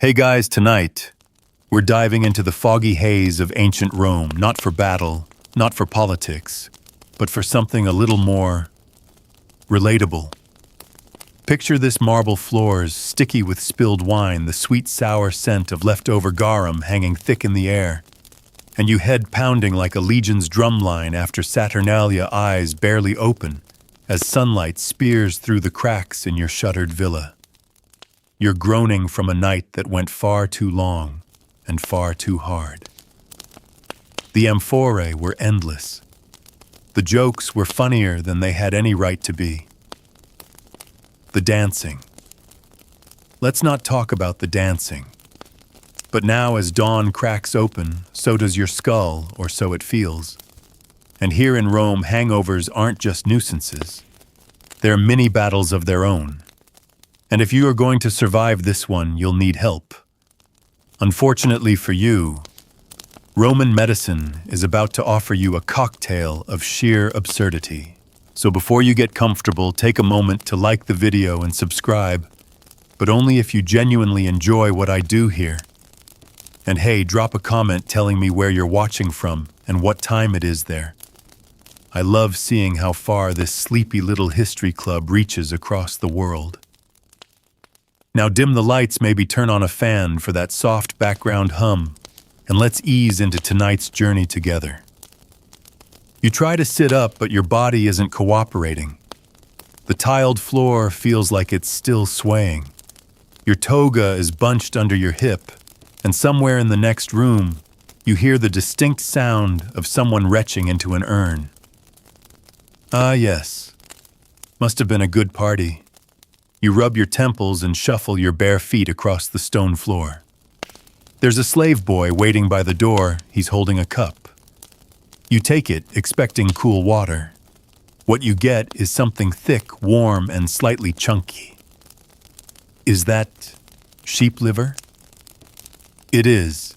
Hey guys, tonight, we're diving into the foggy haze of ancient Rome, not for battle, not for politics, but for something a little more relatable. Picture this marble floors, sticky with spilled wine, the sweet sour scent of leftover garum hanging thick in the air, and you head pounding like a legion's drumline after Saturnalia eyes barely open as sunlight spears through the cracks in your shuttered villa. You're groaning from a night that went far too long and far too hard. The amphorae were endless. The jokes were funnier than they had any right to be. The dancing. Let's not talk about the dancing. But now as dawn cracks open, so does your skull, or so it feels. And here in Rome, hangovers aren't just nuisances. They're mini battles of their own. And if you are going to survive this one, you'll need help. Unfortunately for you, Roman medicine is about to offer you a cocktail of sheer absurdity. So before you get comfortable, take a moment to like the video and subscribe, but only if you genuinely enjoy what I do here. And hey, drop a comment telling me where you're watching from and what time it is there. I love seeing how far this sleepy little history club reaches across the world. Now dim the lights, maybe turn on a fan for that soft background hum, and let's ease into tonight's journey together. You try to sit up, but your body isn't cooperating. The tiled floor feels like it's still swaying. Your toga is bunched under your hip, and somewhere in the next room, you hear the distinct sound of someone retching into an urn. Ah, yes. Must have been a good party. You rub your temples and shuffle your bare feet across the stone floor. There's a slave boy waiting by the door. He's holding a cup. You take it, expecting cool water. What you get is something thick, warm, and slightly chunky. Is that sheep liver? It is.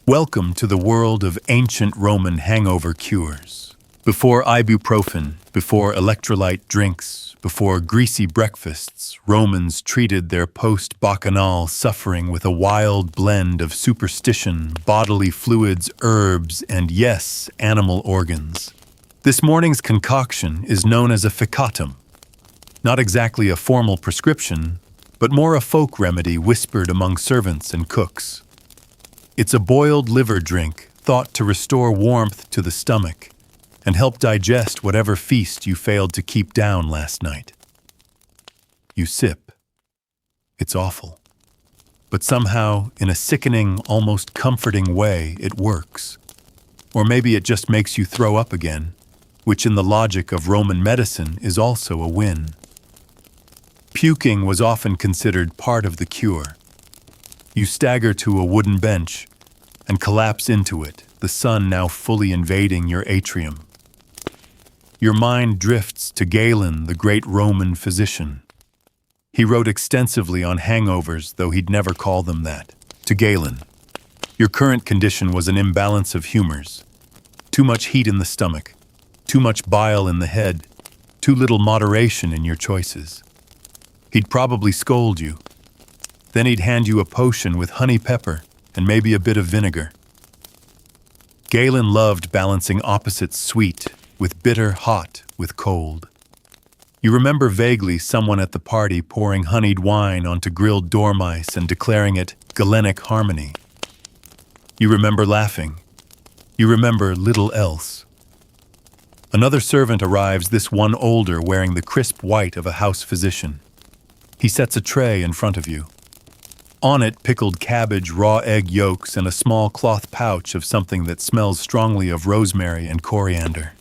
Welcome to the world of ancient Roman hangover cures. Before ibuprofen, before electrolyte drinks, before greasy breakfasts, Romans treated their post-bacchanal suffering with a wild blend of superstition, bodily fluids, herbs, and yes, animal organs. This morning's concoction is known as a feccatum. Not exactly a formal prescription, but more a folk remedy whispered among servants and cooks. It's a boiled liver drink thought to restore warmth to the stomach and help digest whatever feast you failed to keep down last night. You sip. It's awful. But somehow, in a sickening, almost comforting way, it works. Or maybe it just makes you throw up again, which in the logic of Roman medicine is also a win. Puking was often considered part of the cure. You stagger to a wooden bench and collapse into it, the sun now fully invading your atrium. Your mind drifts to Galen, the great Roman physician. He wrote extensively on hangovers, though he'd never call them that. To Galen, your current condition was an imbalance of humors. Too much heat in the stomach, too much bile in the head, too little moderation in your choices. He'd probably scold you. Then he'd hand you a potion with honey pepper and maybe a bit of vinegar. Galen loved balancing opposites, sweet with bitter, hot with cold. You remember vaguely someone at the party pouring honeyed wine onto grilled dormice and declaring it Galenic harmony. You remember laughing. You remember little else. Another servant arrives, this one older, wearing the crisp white of a house physician. He sets a tray in front of you. On it, pickled cabbage, raw egg yolks, and a small cloth pouch of something that smells strongly of rosemary and coriander.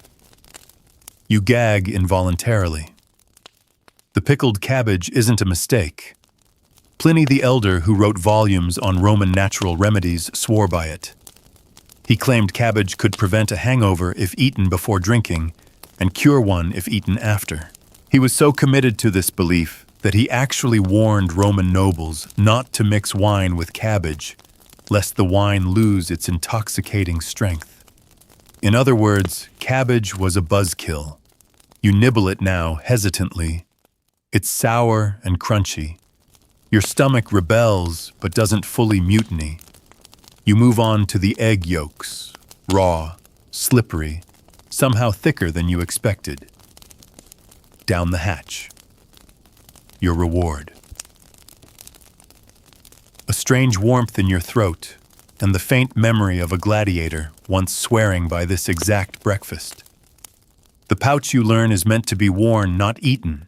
You gag involuntarily. The pickled cabbage isn't a mistake. Pliny the Elder, who wrote volumes on Roman natural remedies, swore by it. He claimed cabbage could prevent a hangover if eaten before drinking, and cure one if eaten after. He was so committed to this belief that he actually warned Roman nobles not to mix wine with cabbage, lest the wine lose its intoxicating strength. In other words, cabbage was a buzzkill. You nibble it now, hesitantly. It's sour and crunchy. Your stomach rebels but doesn't fully mutiny. You move on to the egg yolks, raw, slippery, somehow thicker than you expected. Down the hatch. Your reward. A strange warmth in your throat, and the faint memory of a gladiator once swearing by this exact breakfast. The pouch you learn is meant to be worn, not eaten.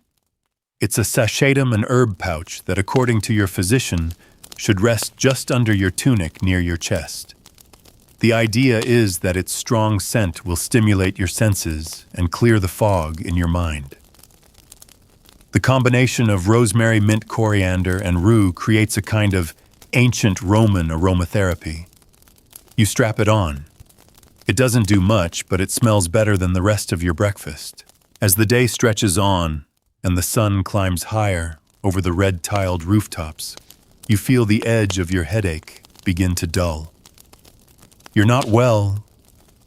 It's a sachetum and herb pouch that, according to your physician, should rest just under your tunic near your chest. The idea is that its strong scent will stimulate your senses and clear the fog in your mind. The combination of rosemary, mint, coriander, and rue creates a kind of ancient Roman aromatherapy. You strap it on. It doesn't do much, but it smells better than the rest of your breakfast. As the day stretches on and the sun climbs higher over the red-tiled rooftops, you feel the edge of your headache begin to dull. You're not well,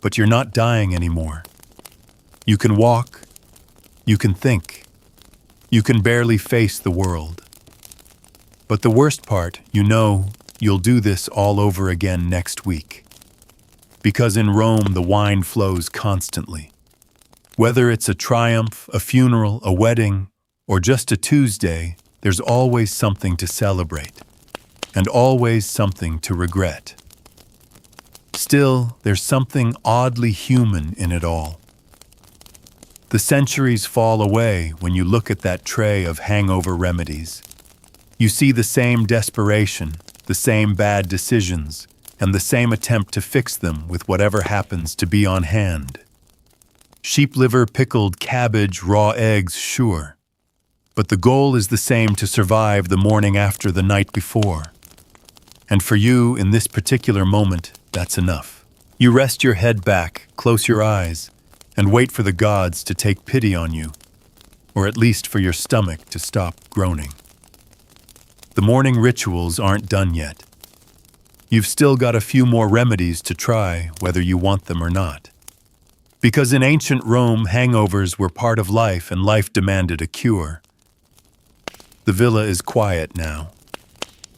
but you're not dying anymore. You can walk. You can think. You can barely face the world. But the worst part, you know you'll do this all over again next week. Because in Rome, the wine flows constantly. Whether it's a triumph, a funeral, a wedding, or just a Tuesday, there's always something to celebrate, and always something to regret. Still, there's something oddly human in it all. The centuries fall away when you look at that tray of hangover remedies. You see the same desperation, the same bad decisions, and the same attempt to fix them with whatever happens to be on hand. Sheep liver, pickled cabbage, raw eggs, sure. But the goal is the same: to survive the morning after the night before. And for you, in this particular moment, that's enough. You rest your head back, close your eyes, and wait for the gods to take pity on you, or at least for your stomach to stop groaning. The morning rituals aren't done yet. You've still got a few more remedies to try, whether you want them or not. Because in ancient Rome, hangovers were part of life, and life demanded a cure. The villa is quiet now.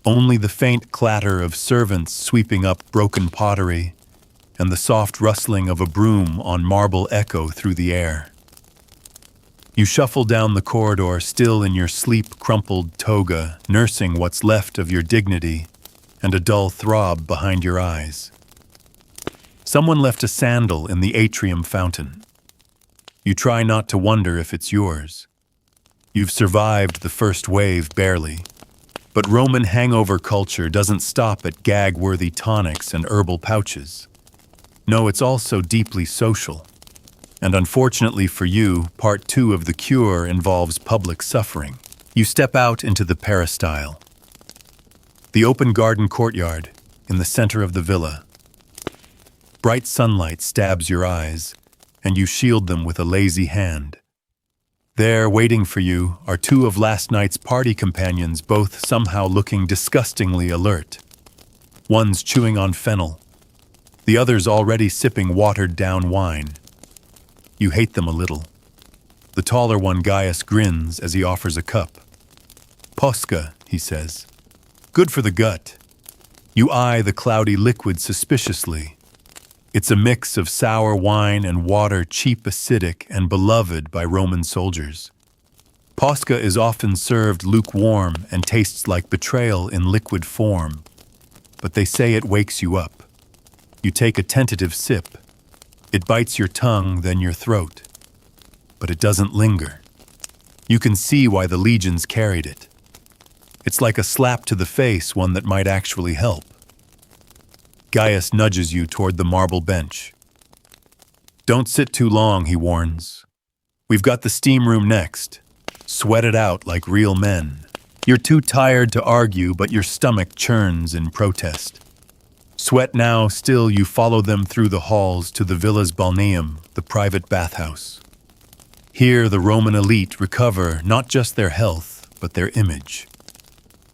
Only the faint clatter of servants sweeping up broken pottery and the soft rustling of a broom on marble echo through the air. You shuffle down the corridor, still in your sleep-crumpled toga, nursing what's left of your dignity and a dull throb behind your eyes. Someone left a sandal in the atrium fountain. You try not to wonder if it's yours. You've survived the first wave barely, but Roman hangover culture doesn't stop at gag-worthy tonics and herbal pouches. No, it's also deeply social. And unfortunately for you, part 2 of the cure involves public suffering. You step out into the peristyle, the open garden courtyard in the center of the villa. Bright sunlight stabs your eyes, and you shield them with a lazy hand. There, waiting for you, are 2 of last night's party companions, both somehow looking disgustingly alert. One's chewing on fennel, the other's already sipping watered-down wine. You hate them a little. The taller one, Gaius, grins as he offers a cup. Posca, he says. Good for the gut. You eye the cloudy liquid suspiciously. It's a mix of sour wine and water, cheap, acidic, and beloved by Roman soldiers. Posca is often served lukewarm and tastes like betrayal in liquid form, but they say it wakes you up. You take a tentative sip. It bites your tongue, then your throat. But it doesn't linger. You can see why the legions carried it. It's like a slap to the face, one that might actually help. Gaius nudges you toward the marble bench. Don't sit too long, he warns. We've got the steam room next. Sweat it out like real men. You're too tired to argue, but your stomach churns in protest. Sweat now, still you follow them through the halls to the villa's balneum, the private bathhouse. Here the Roman elite recover not just their health, but their image.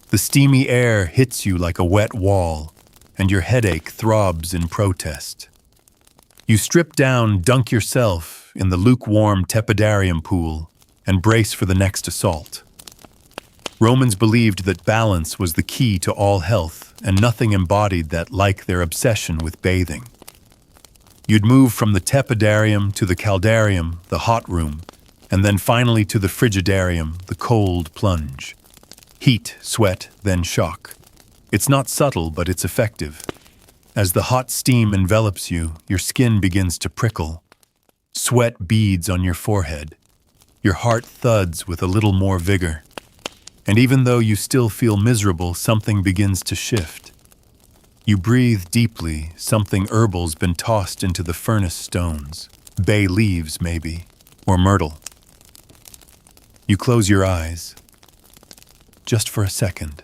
The steamy air hits you like a wet wall, and your headache throbs in protest. You strip down, dunk yourself in the lukewarm tepidarium pool, and brace for the next assault. Romans believed that balance was the key to all health, and nothing embodied that like their obsession with bathing. You'd move from the tepidarium to the caldarium, the hot room, and then finally to the frigidarium, the cold plunge. Heat, sweat, then shock. It's not subtle, but it's effective. As the hot steam envelops you, your skin begins to prickle. Sweat beads on your forehead. Your heart thuds with a little more vigor. And even though you still feel miserable, something begins to shift. You breathe deeply, something herbal's been tossed into the furnace stones. Bay leaves, maybe, or myrtle. You close your eyes. Just for a second.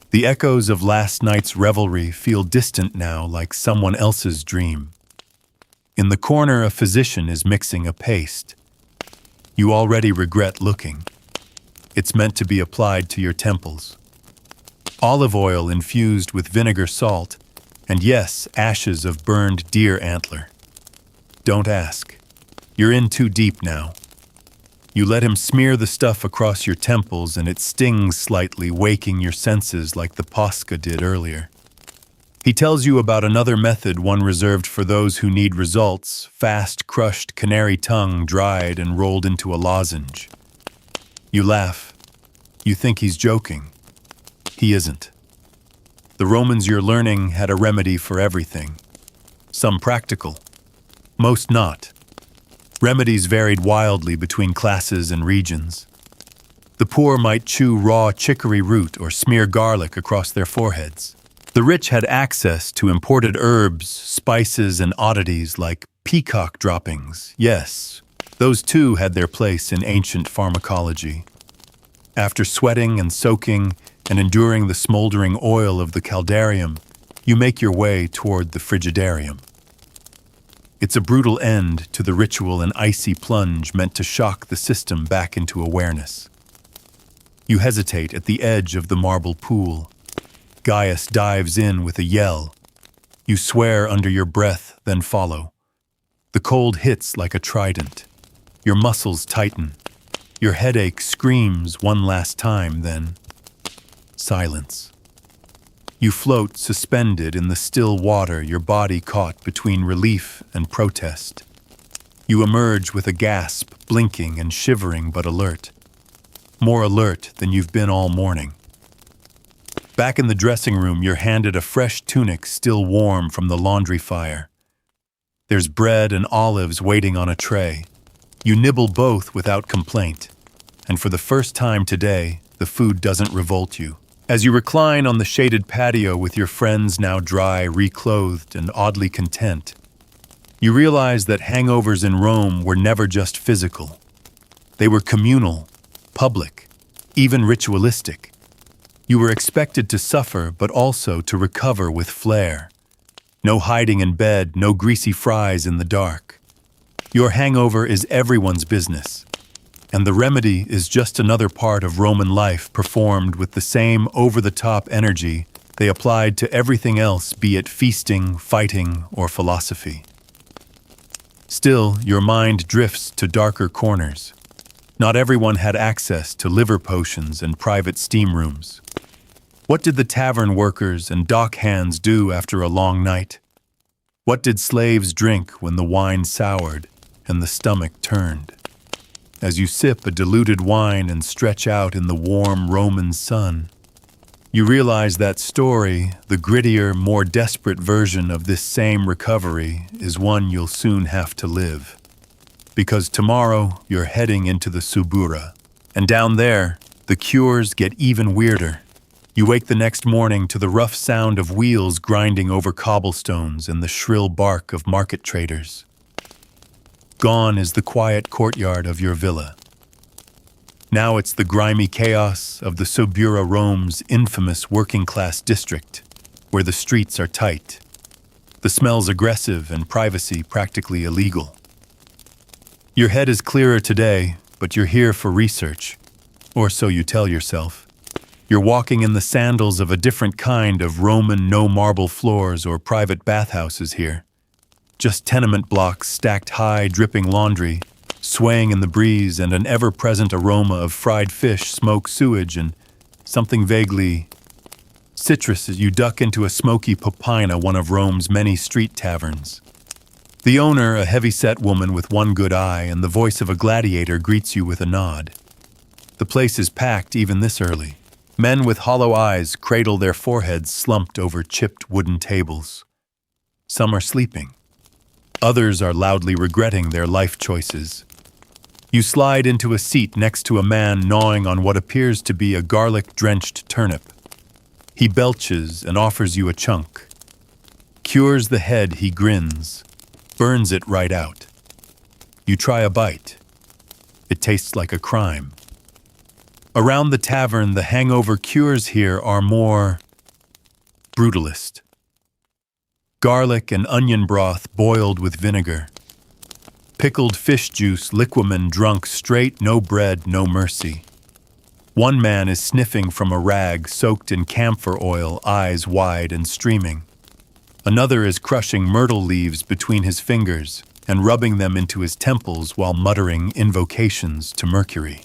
The echoes of last night's revelry feel distant now, like someone else's dream. In the corner, a physician is mixing a paste. You already regret looking. It's meant to be applied to your temples. Olive oil infused with vinegar salt, and yes, ashes of burned deer antler. Don't ask. You're in too deep now. You let him smear the stuff across your temples and it stings slightly, waking your senses like the Posca did earlier. He tells you about another method, one reserved for those who need results, fast crushed canary tongue dried and rolled into a lozenge. You laugh. You think he's joking. He isn't. The Romans you're learning had a remedy for everything. Some practical, most not. Remedies varied wildly between classes and regions. The poor might chew raw chicory root or smear garlic across their foreheads. The rich had access to imported herbs, spices, and oddities like peacock droppings. Yes, those too had their place in ancient pharmacology. After sweating and soaking and enduring the smoldering oil of the caldarium, you make your way toward the frigidarium. It's a brutal end to the ritual, an icy plunge meant to shock the system back into awareness. You hesitate at the edge of the marble pool. Gaius dives in with a yell. You swear under your breath, then follow. The cold hits like a trident. Your muscles tighten. Your headache screams one last time, then silence. You float suspended in the still water, your body caught between relief and protest. You emerge with a gasp, blinking and shivering but alert. More alert than you've been all morning. Back in the dressing room, you're handed a fresh tunic still warm from the laundry fire. There's bread and olives waiting on a tray. You nibble both without complaint. And for the first time today, the food doesn't revolt you. As you recline on the shaded patio with your friends now dry, reclothed, and oddly content, you realize that hangovers in Rome were never just physical. They were communal, public, even ritualistic. You were expected to suffer, but also to recover with flair. No hiding in bed, no greasy fries in the dark. Your hangover is everyone's business. And the remedy is just another part of Roman life performed with the same over-the-top energy they applied to everything else, be it feasting, fighting, or philosophy. Still, your mind drifts to darker corners. Not everyone had access to liver potions and private steam rooms. What did the tavern workers and dock hands do after a long night? What did slaves drink when the wine soured and the stomach turned? As you sip a diluted wine and stretch out in the warm Roman sun, you realize that story, the grittier, more desperate version of this same recovery, is one you'll soon have to live. Because tomorrow, you're heading into the Subura. And down there, the cures get even weirder. You wake the next morning to the rough sound of wheels grinding over cobblestones and the shrill bark of market traders. Gone is the quiet courtyard of your villa. Now it's the grimy chaos of the Subura, Rome's infamous working-class district, where the streets are tight, the smells aggressive, and privacy practically illegal. Your head is clearer today, but you're here for research, or so you tell yourself. You're walking in the sandals of a different kind of Roman no-marble floors or private bathhouses here. Just tenement blocks stacked high, dripping laundry, swaying in the breeze, and an ever-present aroma of fried fish, smoke, sewage, and something vaguely citrus as you duck into a smoky popina, one of Rome's many street taverns. The owner, a heavy-set woman with one good eye and the voice of a gladiator, greets you with a nod. The place is packed even this early. Men with hollow eyes cradle their foreheads slumped over chipped wooden tables. Some are sleeping. Others are loudly regretting their life choices. You slide into a seat next to a man gnawing on what appears to be a garlic-drenched turnip. He belches and offers you a chunk. Cures the head, he grins, burns it right out. You try a bite. It tastes like a crime. Around the tavern, the hangover cures here are more brutalist. Garlic and onion broth boiled with vinegar. Pickled fish juice, liquamen drunk straight, no bread, no mercy. One man is sniffing from a rag soaked in camphor oil, eyes wide and streaming. Another is crushing myrtle leaves between his fingers and rubbing them into his temples while muttering invocations to Mercury.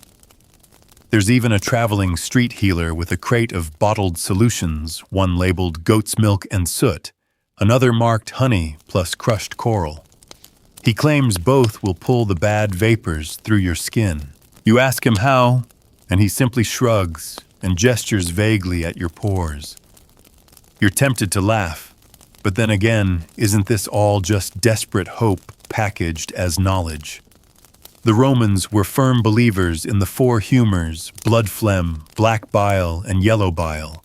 There's even a traveling street healer with a crate of bottled solutions, one labeled goat's milk and soot, another marked honey plus crushed coral. He claims both will pull the bad vapors through your skin. You ask him how, and he simply shrugs and gestures vaguely at your pores. You're tempted to laugh, but then again, isn't this all just desperate hope packaged as knowledge? The Romans were firm believers in the four humors, blood phlegm, black bile, and yellow bile.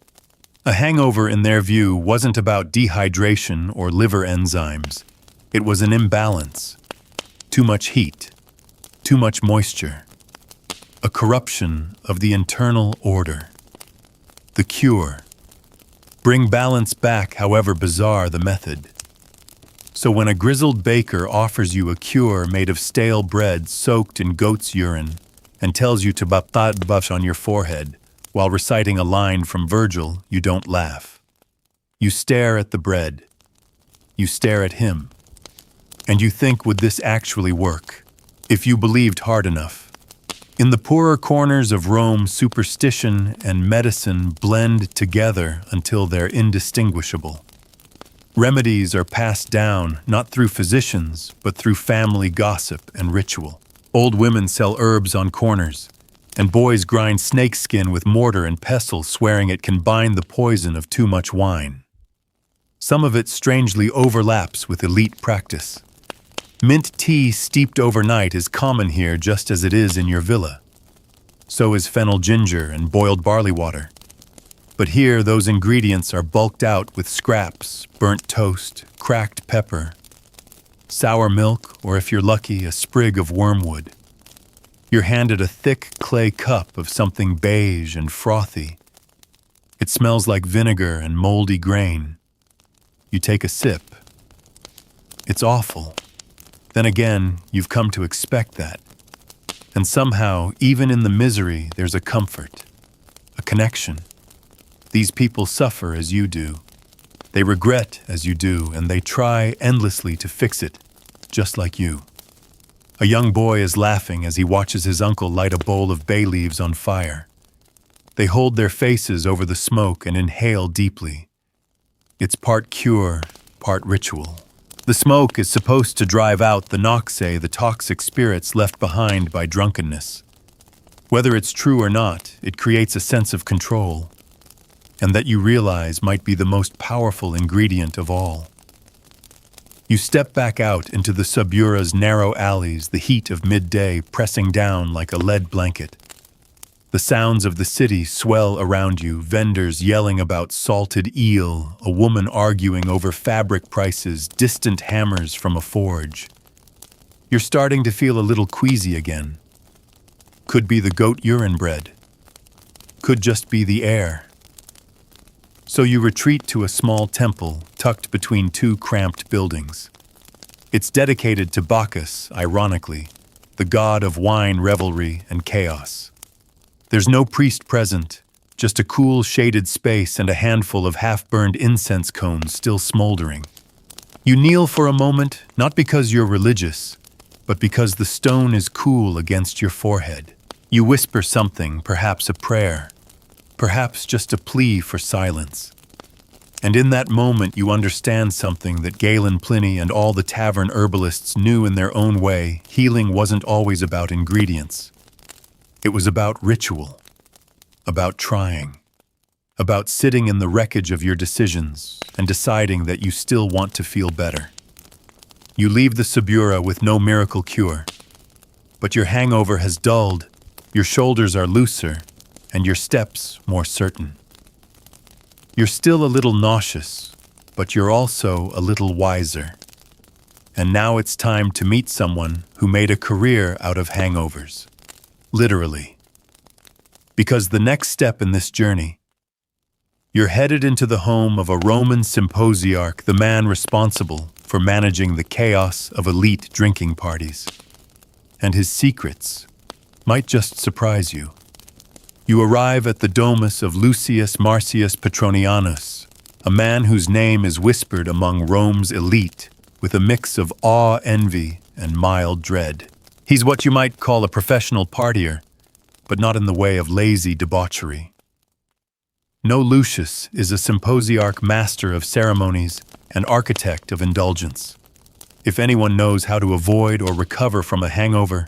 A hangover, in their view, wasn't about dehydration or liver enzymes. It was an imbalance. Too much heat. Too much moisture. A corruption of the internal order. The cure. Bring balance back, however bizarre the method. So when a grizzled baker offers you a cure made of stale bread soaked in goat's urine and tells you to baptad on your forehead while reciting a line from Virgil, you don't laugh. You stare at the bread. You stare at him. And you think, would this actually work? If you believed hard enough. In the poorer corners of Rome, superstition and medicine blend together until they're indistinguishable. Remedies are passed down not through physicians, but through family gossip and ritual. Old women sell herbs on corners, and boys grind snakeskin with mortar and pestle, swearing it can bind the poison of too much wine. Some of it strangely overlaps with elite practice. Mint tea steeped overnight is common here just as it is in your villa. So is fennel ginger and boiled barley water. But here those ingredients are bulked out with scraps, burnt toast, cracked pepper, sour milk, or if you're lucky, a sprig of wormwood. You're handed a thick clay cup of something beige and frothy. It smells like vinegar and moldy grain. You take a sip. It's awful. Then again, you've come to expect that. And somehow, even in the misery, there's a comfort, a connection. These people suffer as you do. They regret as you do, and they try endlessly to fix it, just like you. A young boy is laughing as he watches his uncle light a bowl of bay leaves on fire. They hold their faces over the smoke and inhale deeply. It's part cure, part ritual. The smoke is supposed to drive out the noxae, the toxic spirits left behind by drunkenness. Whether it's true or not, it creates a sense of control, and that you realize might be the most powerful ingredient of all. You step back out into the Subura's narrow alleys, the heat of midday pressing down like a lead blanket. The sounds of the city swell around you, vendors yelling about salted eel, a woman arguing over fabric prices, distant hammers from a forge. You're starting to feel a little queasy again. Could be the goat urine bread. Could just be the air. So you retreat to a small temple tucked between two cramped buildings. It's dedicated to Bacchus, ironically, the god of wine, revelry, and chaos. There's no priest present, just a cool, shaded space and a handful of half-burned incense cones still smoldering. You kneel for a moment, not because you're religious, but because the stone is cool against your forehead. You whisper something, perhaps a prayer, perhaps just a plea for silence. And in that moment you understand something that Galen Pliny and all the tavern herbalists knew in their own way. Healing wasn't always about ingredients. It was about ritual, about trying, about sitting in the wreckage of your decisions and deciding that you still want to feel better. You leave the Subura with no miracle cure, but your hangover has dulled, your shoulders are looser, and your steps more certain. You're still a little nauseous, but you're also a little wiser. And now it's time to meet someone who made a career out of hangovers. Literally. Because the next step in this journey, you're headed into the home of a Roman symposiarch, the man responsible for managing the chaos of elite drinking parties. And his secrets might just surprise you. You arrive at the domus of Lucius Marcius Petronianus, a man whose name is whispered among Rome's elite with a mix of awe, envy, and mild dread. He's what you might call a professional partier, but not in the way of lazy debauchery. No, Lucius is a symposiarch, master of ceremonies and architect of indulgence. If anyone knows how to avoid or recover from a hangover,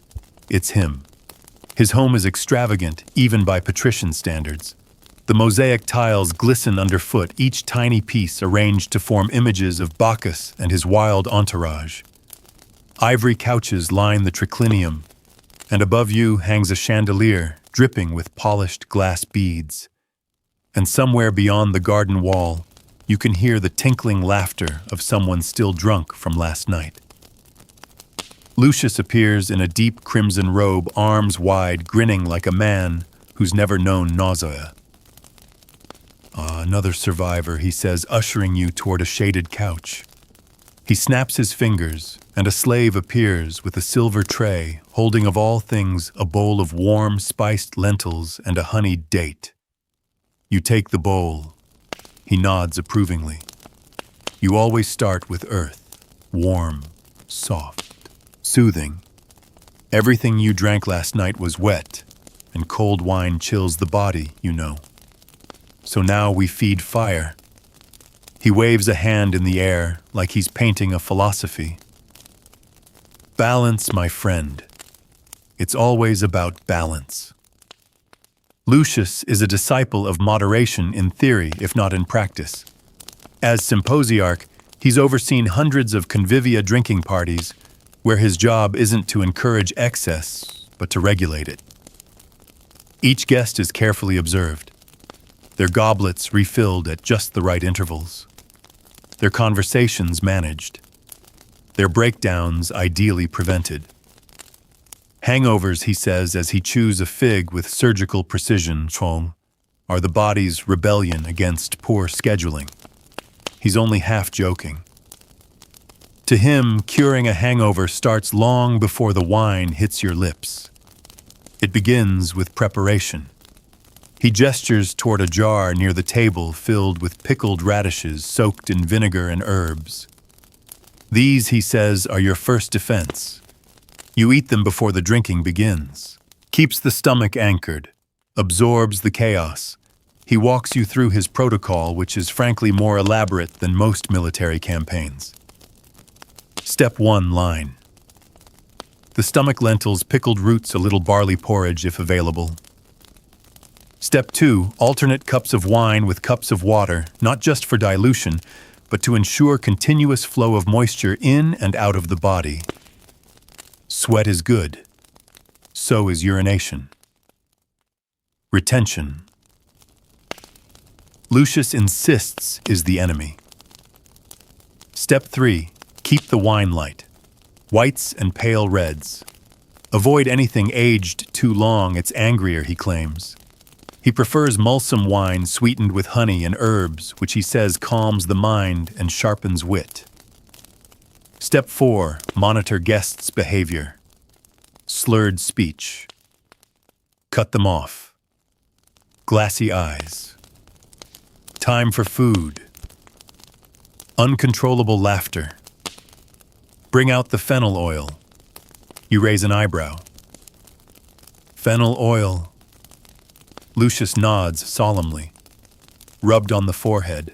it's him. His home is extravagant, even by patrician standards. The mosaic tiles glisten underfoot, each tiny piece arranged to form images of Bacchus and his wild entourage. Ivory couches line the triclinium, and above you hangs a chandelier dripping with polished glass beads. And somewhere beyond the garden wall, you can hear the tinkling laughter of someone still drunk from last night. Lucius appears in a deep crimson robe, arms wide, grinning like a man who's never known nausea. Another survivor, he says, ushering you toward a shaded couch. He snaps his fingers, and a slave appears with a silver tray, holding of all things a bowl of warm, spiced lentils and a honeyed date. You take the bowl. He nods approvingly. You always start with earth, warm, soft, soothing. Everything you drank last night was wet, and cold wine chills the body, you know. So now we feed fire. He waves a hand in the air like he's painting a philosophy. Balance, my friend. It's always about balance. Lucius is a disciple of moderation in theory, if not in practice. As symposiarch, he's overseen hundreds of convivia drinking parties where his job isn't to encourage excess, but to regulate it. Each guest is carefully observed, their goblets refilled at just the right intervals, their conversations managed, their breakdowns ideally prevented. Hangovers, he says as he chews a fig with surgical precision, are the body's rebellion against poor scheduling. He's only half joking. To him, curing a hangover starts long before the wine hits your lips. It begins with preparation. He gestures toward a jar near the table filled with pickled radishes soaked in vinegar and herbs. These, he says, are your first defense. You eat them before the drinking begins. Keeps the stomach anchored, absorbs the chaos. He walks you through his protocol, which is frankly more elaborate than most military campaigns. Step 1, line. The stomach lentils, pickled roots, a little barley porridge if available. Step 2, alternate cups of wine with cups of water, not just for dilution, but to ensure continuous flow of moisture in and out of the body. Sweat is good. So is urination. Retention. Lucius insists is the enemy. Step 3, keep the wine light. Whites and pale reds. Avoid anything aged too long, it's angrier, he claims. He prefers mulsum wine sweetened with honey and herbs, which he says calms the mind and sharpens wit. Step 4, monitor guests' behavior. Slurred speech. Cut them off. Glassy eyes. Time for food. Uncontrollable laughter. Bring out the fennel oil. You raise an eyebrow. Fennel oil. Lucius nods solemnly, rubbed on the forehead,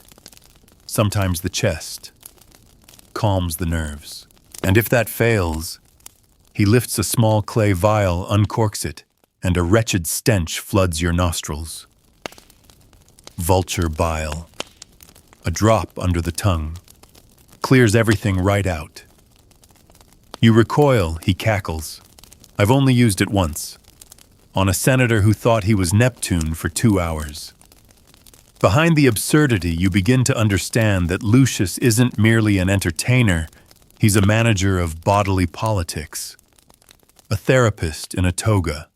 sometimes the chest, calms the nerves. And if that fails, he lifts a small clay vial, uncorks it, and a wretched stench floods your nostrils. Vulture bile. A drop under the tongue. Clears everything right out. You recoil, he cackles. I've only used it once. On a senator who thought he was Neptune for 2 hours. Behind the absurdity, you begin to understand that Lucius isn't merely an entertainer, he's a manager of bodily politics. A therapist in a toga.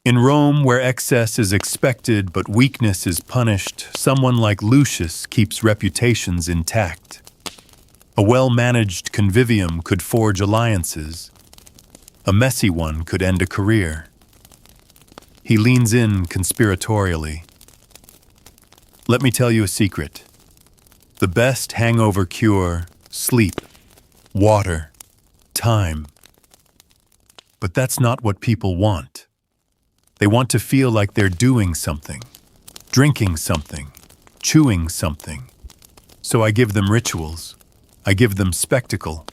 In Rome, where excess is expected but weakness is punished, someone like Lucius keeps reputations intact. A well-managed convivium could forge alliances. A messy one could end a career. He leans in conspiratorially. Let me tell you a secret. The best hangover cure, sleep, water, time. But that's not what people want. They want to feel like they're doing something, drinking something, chewing something. So I give them rituals. I give them spectacle.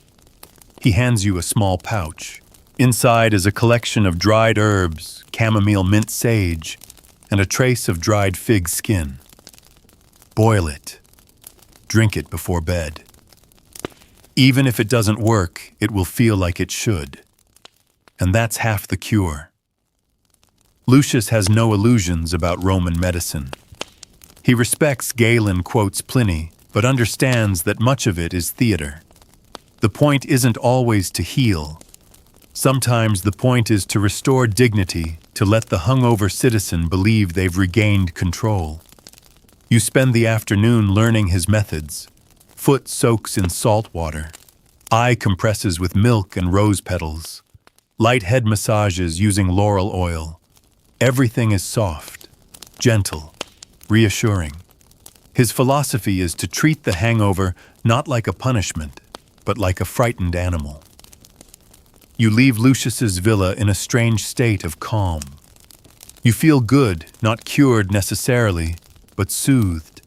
He hands you a small pouch. Inside is a collection of dried herbs, chamomile mint sage, and a trace of dried fig skin. Boil it. Drink it before bed. Even if it doesn't work, it will feel like it should. And that's half the cure. Lucius has no illusions about Roman medicine. He respects Galen quotes Pliny, but understands that much of it is theater. The point isn't always to heal. Sometimes the point is to restore dignity, to let the hungover citizen believe they've regained control. You spend the afternoon learning his methods. Foot soaks in salt water. Eye compresses with milk and rose petals. Light head massages using laurel oil. Everything is soft, gentle, reassuring. His philosophy is to treat the hangover not like a punishment, but like a frightened animal. You leave Lucius's villa in a strange state of calm. You feel good, not cured necessarily, but soothed,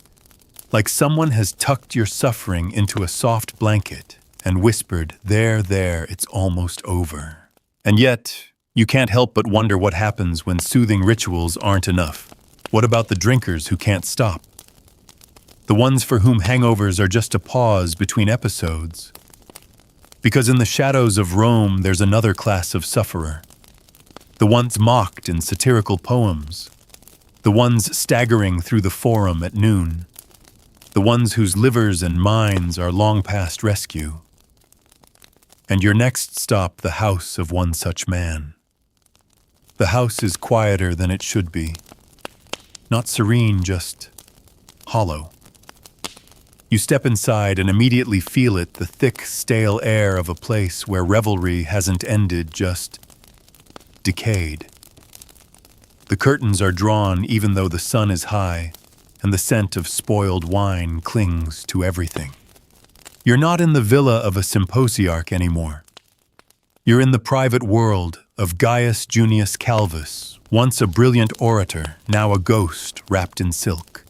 like someone has tucked your suffering into a soft blanket and whispered, there, it's almost over. And yet, you can't help but wonder what happens when soothing rituals aren't enough. What about the drinkers who can't stop? The ones for whom hangovers are just a pause between episodes? Because in the shadows of Rome, there's another class of sufferer. The ones mocked in satirical poems. The ones staggering through the forum at noon. The ones whose livers and minds are long past rescue. And your next stop, the house of one such man. The house is quieter than it should be. Not serene, just hollow. You step inside and immediately feel it, the thick, stale air of a place where revelry hasn't ended, just decayed. The curtains are drawn even though the sun is high, and the scent of spoiled wine clings to everything. You're not in the villa of a symposiarch anymore. You're in the private world of Gaius Junius Calvus, once a brilliant orator, now a ghost wrapped in silk.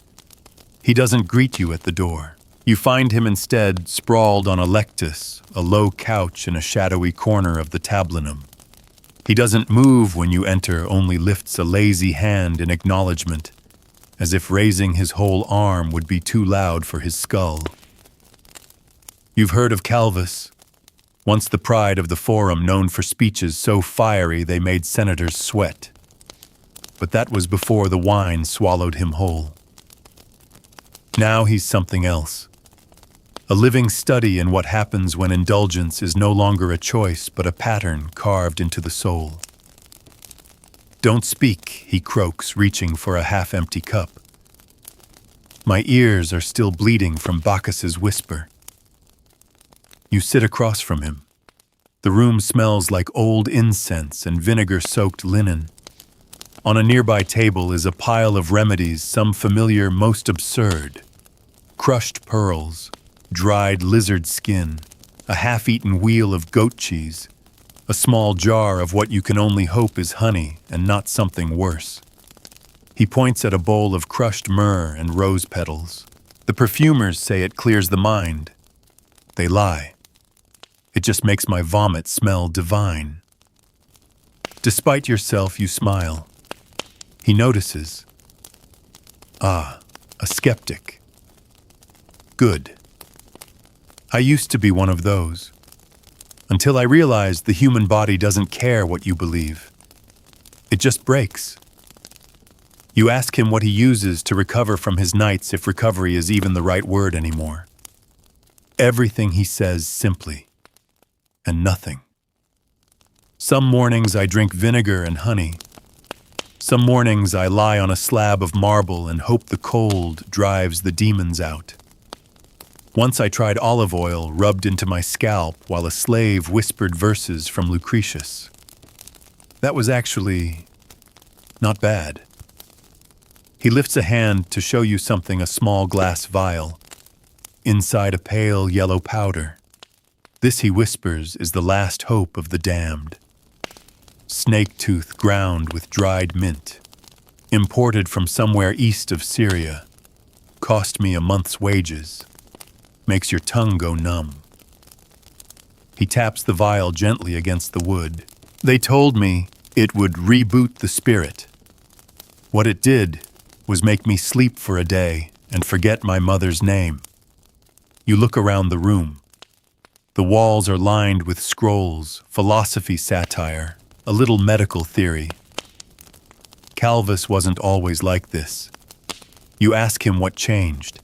He doesn't greet you at the door. You find him instead sprawled on a lectus, a low couch in a shadowy corner of the tablinum. He doesn't move when you enter, only lifts a lazy hand in acknowledgement, as if raising his whole arm would be too loud for his skull. You've heard of Calvus, once the pride of the forum, known for speeches so fiery they made senators sweat. But that was before the wine swallowed him whole. Now he's something else. A living study in what happens when indulgence is no longer a choice but a pattern carved into the soul. Don't speak, he croaks, reaching for a half-empty cup. My ears are still bleeding from Bacchus's whisper. You sit across from him. The room smells like old incense and vinegar-soaked linen. On a nearby table is a pile of remedies, some familiar, most absurd. Crushed pearls, dried lizard skin, a half-eaten wheel of goat cheese, a small jar of what you can only hope is honey and not something worse. He points at a bowl of crushed myrrh and rose petals. The perfumers say it clears the mind. They lie. It just makes my vomit smell divine. Despite yourself, you smile. He notices. Ah, a skeptic. Good. I used to be one of those. Until I realized the human body doesn't care what you believe. It just breaks. You ask him what he uses to recover from his nights, if recovery is even the right word anymore. Everything he says simply, and nothing. Some mornings I drink vinegar and honey. Some mornings I lie on a slab of marble and hope the cold drives the demons out. Once I tried olive oil rubbed into my scalp while a slave whispered verses from Lucretius. That was actually not bad. He lifts a hand to show you something, a small glass vial. Inside a pale yellow powder. This, he whispers, is the last hope of the damned. Snake tooth ground with dried mint. Imported from somewhere east of Syria. Cost me a month's wages. Makes your tongue go numb. He taps the vial gently against the wood. They told me it would reboot the spirit. What it did was make me sleep for a day and forget my mother's name. You look around the room. The walls are lined with scrolls, philosophy satire, a little medical theory. Calvus wasn't always like this. You ask him what changed.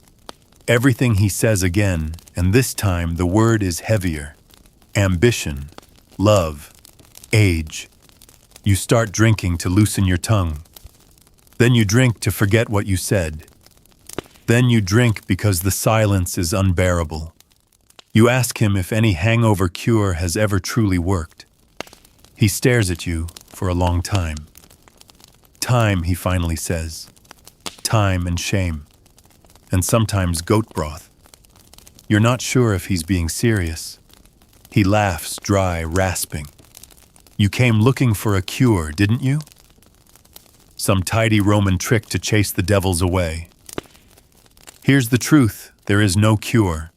Everything he says again, and this time the word is heavier. Ambition, love, age. You start drinking to loosen your tongue. Then you drink to forget what you said. Then you drink because the silence is unbearable. You ask him if any hangover cure has ever truly worked. He stares at you for a long time. Time, he finally says. Time and shame. And sometimes goat broth. You're not sure if he's being serious. He laughs, dry, rasping. You came looking for a cure, didn't you? Some tidy Roman trick to chase the devils away. Here's the truth, there is no cure.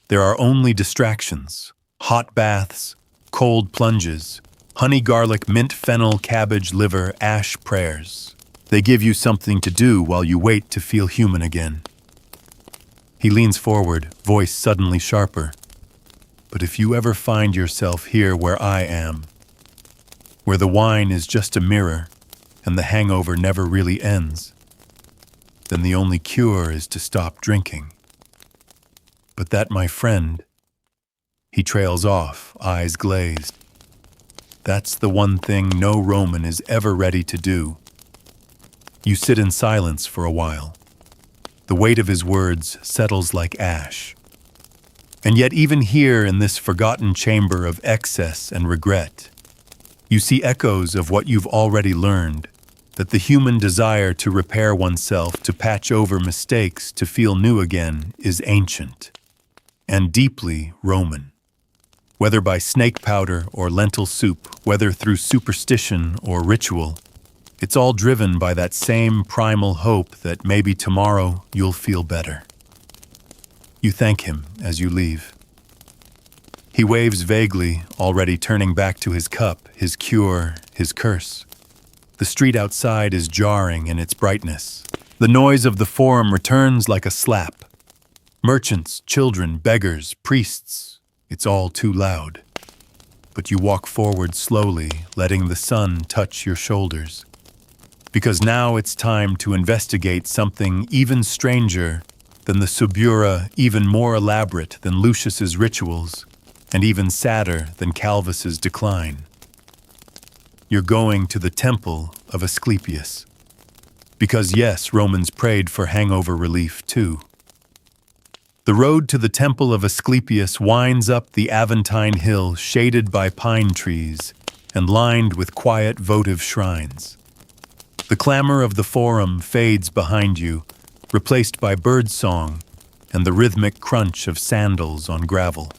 There are only distractions. Hot baths, cold plunges, honey, garlic, mint, fennel, cabbage, liver, ash prayers. They give you something to do while you wait to feel human again. He leans forward, voice suddenly sharper. But if you ever find yourself here where I am, where the wine is just a mirror and the hangover never really ends, then the only cure is to stop drinking. But that, my friend, he trails off, eyes glazed. That's the one thing no Roman is ever ready to do. You sit in silence for a while. The weight of his words settles like ash. And yet even here in this forgotten chamber of excess and regret, you see echoes of what you've already learned, that the human desire to repair oneself, to patch over mistakes, to feel new again, is ancient and deeply Roman. Whether by snake powder or lentil soup, whether through superstition or ritual, it's all driven by that same primal hope that maybe tomorrow you'll feel better. You thank him as you leave. He waves vaguely, already turning back to his cup, his cure, his curse. The street outside is jarring in its brightness. The noise of the forum returns like a slap. Merchants, children, beggars, priests, it's all too loud. But you walk forward slowly, letting the sun touch your shoulders. Because now it's time to investigate something even stranger than the subura, even more elaborate than Lucius's rituals, and even sadder than Calvus's decline. You're going to the temple of Asclepius. Because yes, Romans prayed for hangover relief too. The road to the temple of Asclepius winds up the Aventine hill, shaded by pine trees and lined with quiet votive shrines. The clamor of the forum fades behind you, replaced by birdsong and the rhythmic crunch of sandals on gravel.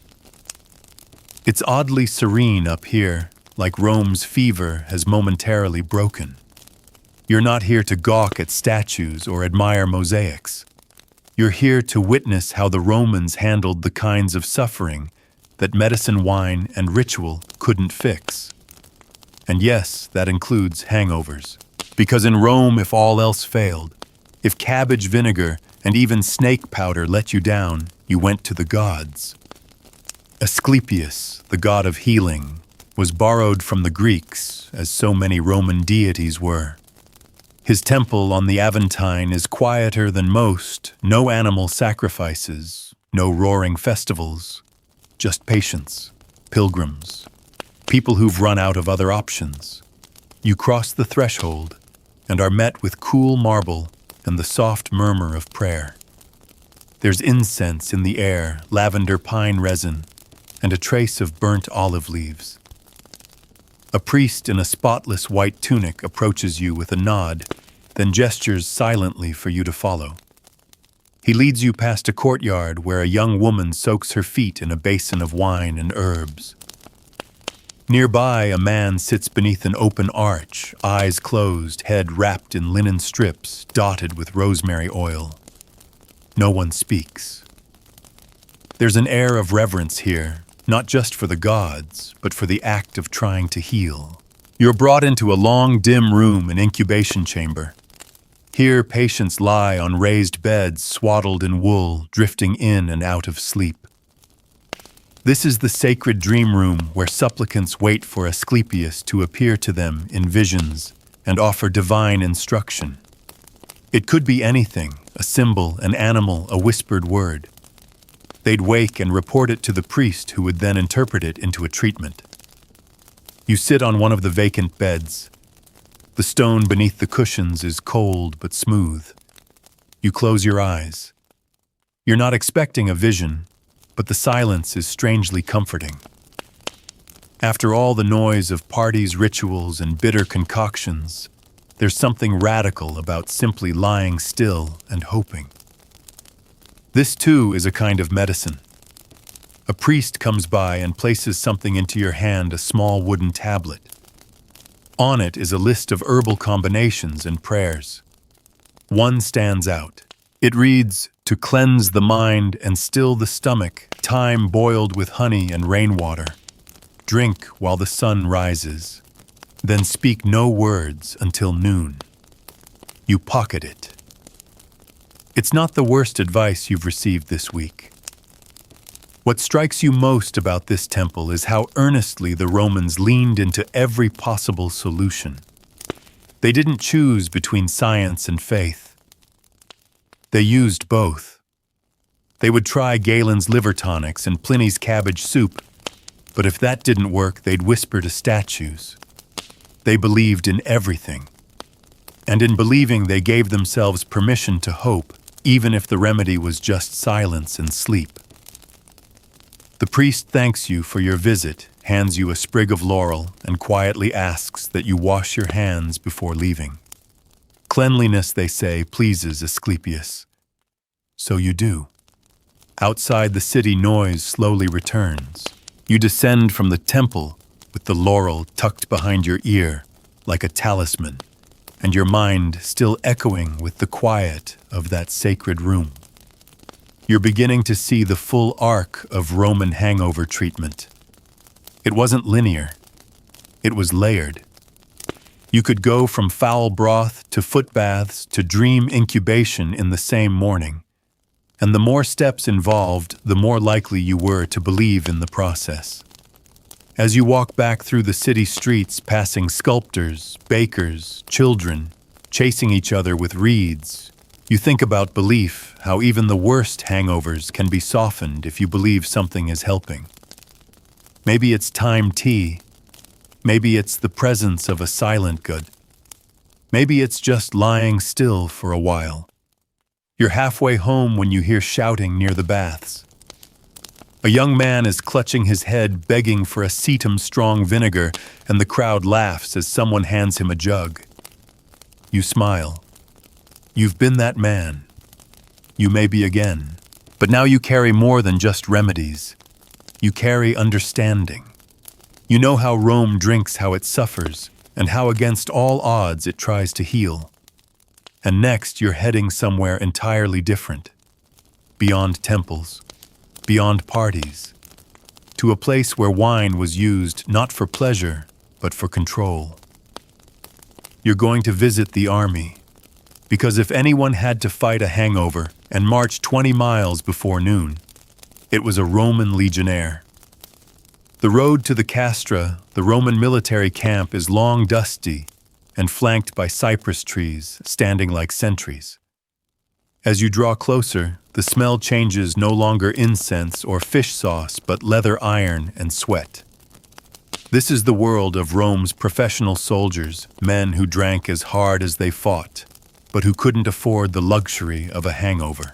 It's oddly serene up here, like Rome's fever has momentarily broken. You're not here to gawk at statues or admire mosaics. You're here to witness how the Romans handled the kinds of suffering that medicine, wine, and ritual couldn't fix. And yes, that includes hangovers. Because in Rome, if all else failed, if cabbage vinegar and even snake powder let you down, you went to the gods. Asclepius, the god of healing, was borrowed from the Greeks, as so many Roman deities were. His temple on the Aventine is quieter than most, no animal sacrifices, no roaring festivals, just patience, pilgrims, people who've run out of other options. You cross the threshold and are met with cool marble and the soft murmur of prayer. There's incense in the air, lavender pine resin, and a trace of burnt olive leaves. A priest in a spotless white tunic approaches you with a nod, then gestures silently for you to follow. He leads you past a courtyard where a young woman soaks her feet in a basin of wine and herbs. Nearby, a man sits beneath an open arch, eyes closed, head wrapped in linen strips dotted with rosemary oil. No one speaks. There's an air of reverence here, not just for the gods, but for the act of trying to heal. You're brought into a long, dim room, an incubation chamber. Here, patients lie on raised beds swaddled in wool, drifting in and out of sleep. This is the sacred dream room where supplicants wait for Asclepius to appear to them in visions and offer divine instruction. It could be anything, a symbol, an animal, a whispered word. They'd wake and report it to the priest, who would then interpret it into a treatment. You sit on one of the vacant beds. The stone beneath the cushions is cold but smooth. You close your eyes. You're not expecting a vision, but the silence is strangely comforting. After all the noise of parties, rituals, and bitter concoctions, there's something radical about simply lying still and hoping. This, too, is a kind of medicine. A priest comes by and places something into your hand, a small wooden tablet. On it is a list of herbal combinations and prayers. One stands out. It reads, "To cleanse the mind and still the stomach, thyme boiled with honey and rainwater. Drink while the sun rises. Then speak no words until noon." You pocket it. It's not the worst advice you've received this week. What strikes you most about this temple is how earnestly the Romans leaned into every possible solution. They didn't choose between science and faith. They used both. They would try Galen's liver tonics and Pliny's cabbage soup, but if that didn't work, they'd whisper to statues. They believed in everything. And in believing, they gave themselves permission to hope, even if the remedy was just silence and sleep. The priest thanks you for your visit, hands you a sprig of laurel, and quietly asks that you wash your hands before leaving. Cleanliness, they say, pleases Asclepius. So you do. Outside, the city noise slowly returns. You descend from the temple with the laurel tucked behind your ear like a talisman, and your mind still echoing with the quiet of that sacred room. You're beginning to see the full arc of Roman hangover treatment. It wasn't linear. It was layered. You could go from foul broth to foot baths to dream incubation in the same morning. And the more steps involved, the more likely you were to believe in the process. As you walk back through the city streets, passing sculptors, bakers, children, chasing each other with reeds, you think about belief, how even the worst hangovers can be softened if you believe something is helping. Maybe it's time tea. Maybe it's the presence of a silent good. Maybe it's just lying still for a while. You're halfway home when you hear shouting near the baths. A young man is clutching his head, begging for a cetum strong vinegar, and the crowd laughs as someone hands him a jug. You smile. You've been that man. You may be again. But now you carry more than just remedies. You carry understanding. You know how Rome drinks how it suffers, and how against all odds it tries to heal. And next you're heading somewhere entirely different. Beyond temples, beyond parties, to a place where wine was used not for pleasure, but for control. You're going to visit the army, because if anyone had to fight a hangover and march 20 miles before noon, it was a Roman legionnaire. The road to the castra, the Roman military camp, is long, dusty, and flanked by cypress trees standing like sentries. As you draw closer, the smell changes, no longer incense or fish sauce, but leather iron and sweat. This is the world of Rome's professional soldiers, men who drank as hard as they fought, but who couldn't afford the luxury of a hangover.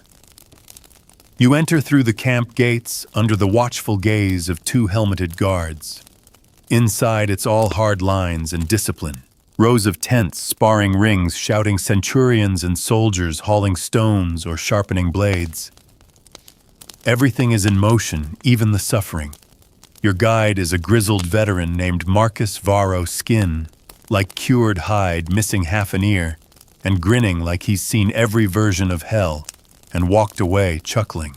You enter through the camp gates under the watchful gaze of 2 helmeted guards. Inside, it's all hard lines and discipline. Rows of tents, sparring rings, shouting centurions and soldiers hauling stones or sharpening blades. Everything is in motion, even the suffering. Your guide is a grizzled veteran named Marcus Varro Skin, like cured hide, missing half an ear, and grinning like he's seen every version of hell, and walked away chuckling.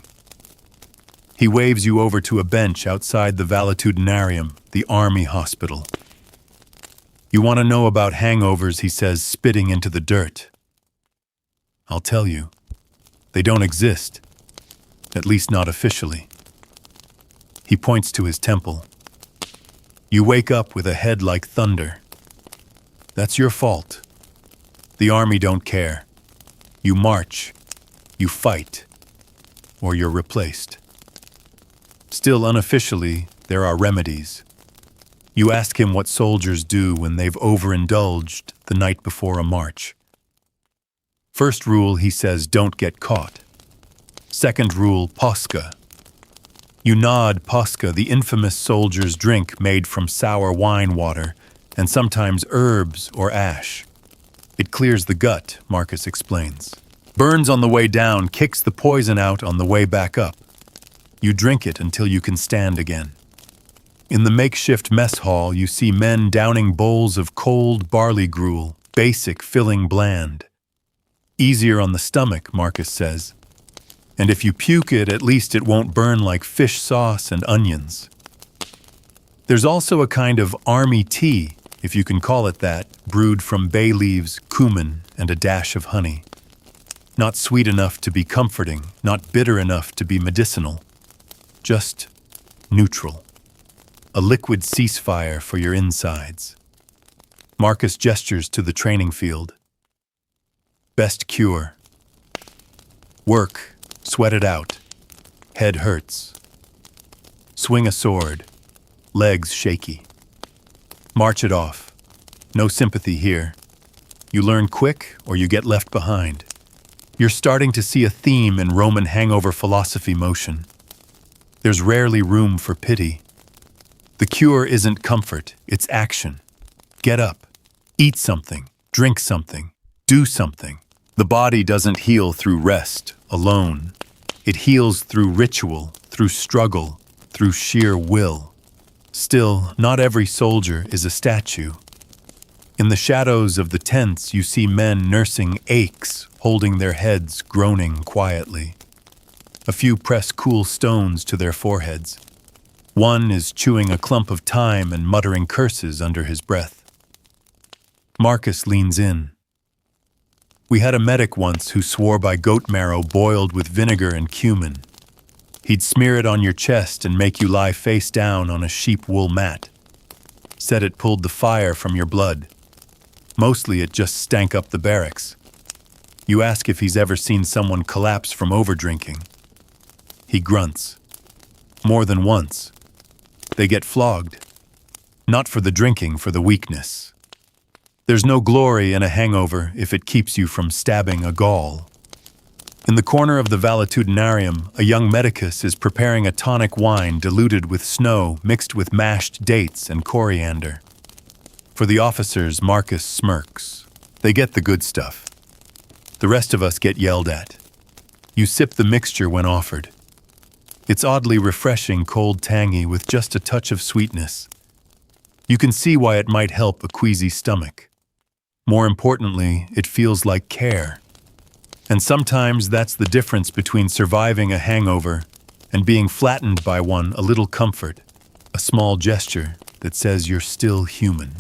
He waves you over to a bench outside the valetudinarium, the army hospital. You want to know about hangovers, he says, spitting into the dirt. I'll tell you, they don't exist, at least not officially. He points to his temple. You wake up with a head like thunder. That's your fault. The army don't care. You march, you fight, or you're replaced. Still unofficially, there are remedies. You ask him what soldiers do when they've overindulged the night before a march. First rule, he says, don't get caught. Second rule, posca. You nod posca, the infamous soldier's drink made from sour wine water and sometimes herbs or ash. It clears the gut, Marcus explains. Burns on the way down, kicks the poison out on the way back up. You drink it until you can stand again. In the makeshift mess hall, you see men downing bowls of cold barley gruel, basic, filling, bland. Easier on the stomach, Marcus says. And if you puke it, at least it won't burn like fish sauce and onions. There's also a kind of army tea, if you can call it that, brewed from bay leaves, cumin, and a dash of honey. Not sweet enough to be comforting, not bitter enough to be medicinal. Just neutral. A liquid ceasefire for your insides. Marcus gestures to the training field. Best cure. Work, sweat it out. Head hurts. Swing a sword. Legs shaky. March it off. No sympathy here. You learn quick or you get left behind. You're starting to see a theme in Roman hangover philosophy motion. There's rarely room for pity. The cure isn't comfort, it's action. Get up. Eat something. Drink something. Do something. The body doesn't heal through rest, alone. It heals through ritual, through struggle, through sheer will. Still, not every soldier is a statue. In the shadows of the tents, you see men nursing aches, holding their heads, groaning quietly. A few press cool stones to their foreheads. One is chewing a clump of thyme and muttering curses under his breath. Marcus leans in. We had a medic once who swore by goat marrow boiled with vinegar and cumin. He'd smear it on your chest and make you lie face down on a sheep wool mat. Said it pulled the fire from your blood. Mostly it just stank up the barracks. You ask if he's ever seen someone collapse from overdrinking. He grunts. More than once. They get flogged. Not for the drinking, for the weakness. There's no glory in a hangover if it keeps you from stabbing a Gaul. In the corner of the valetudinarium, a young medicus is preparing a tonic wine diluted with snow mixed with mashed dates and coriander. For the officers, Marcus smirks. They get the good stuff. The rest of us get yelled at. You sip the mixture when offered. It's oddly refreshing, cold, tangy, with just a touch of sweetness. You can see why it might help a queasy stomach. More importantly, it feels like care. And sometimes that's the difference between surviving a hangover and being flattened by one. A little comfort, a small gesture that says you're still human.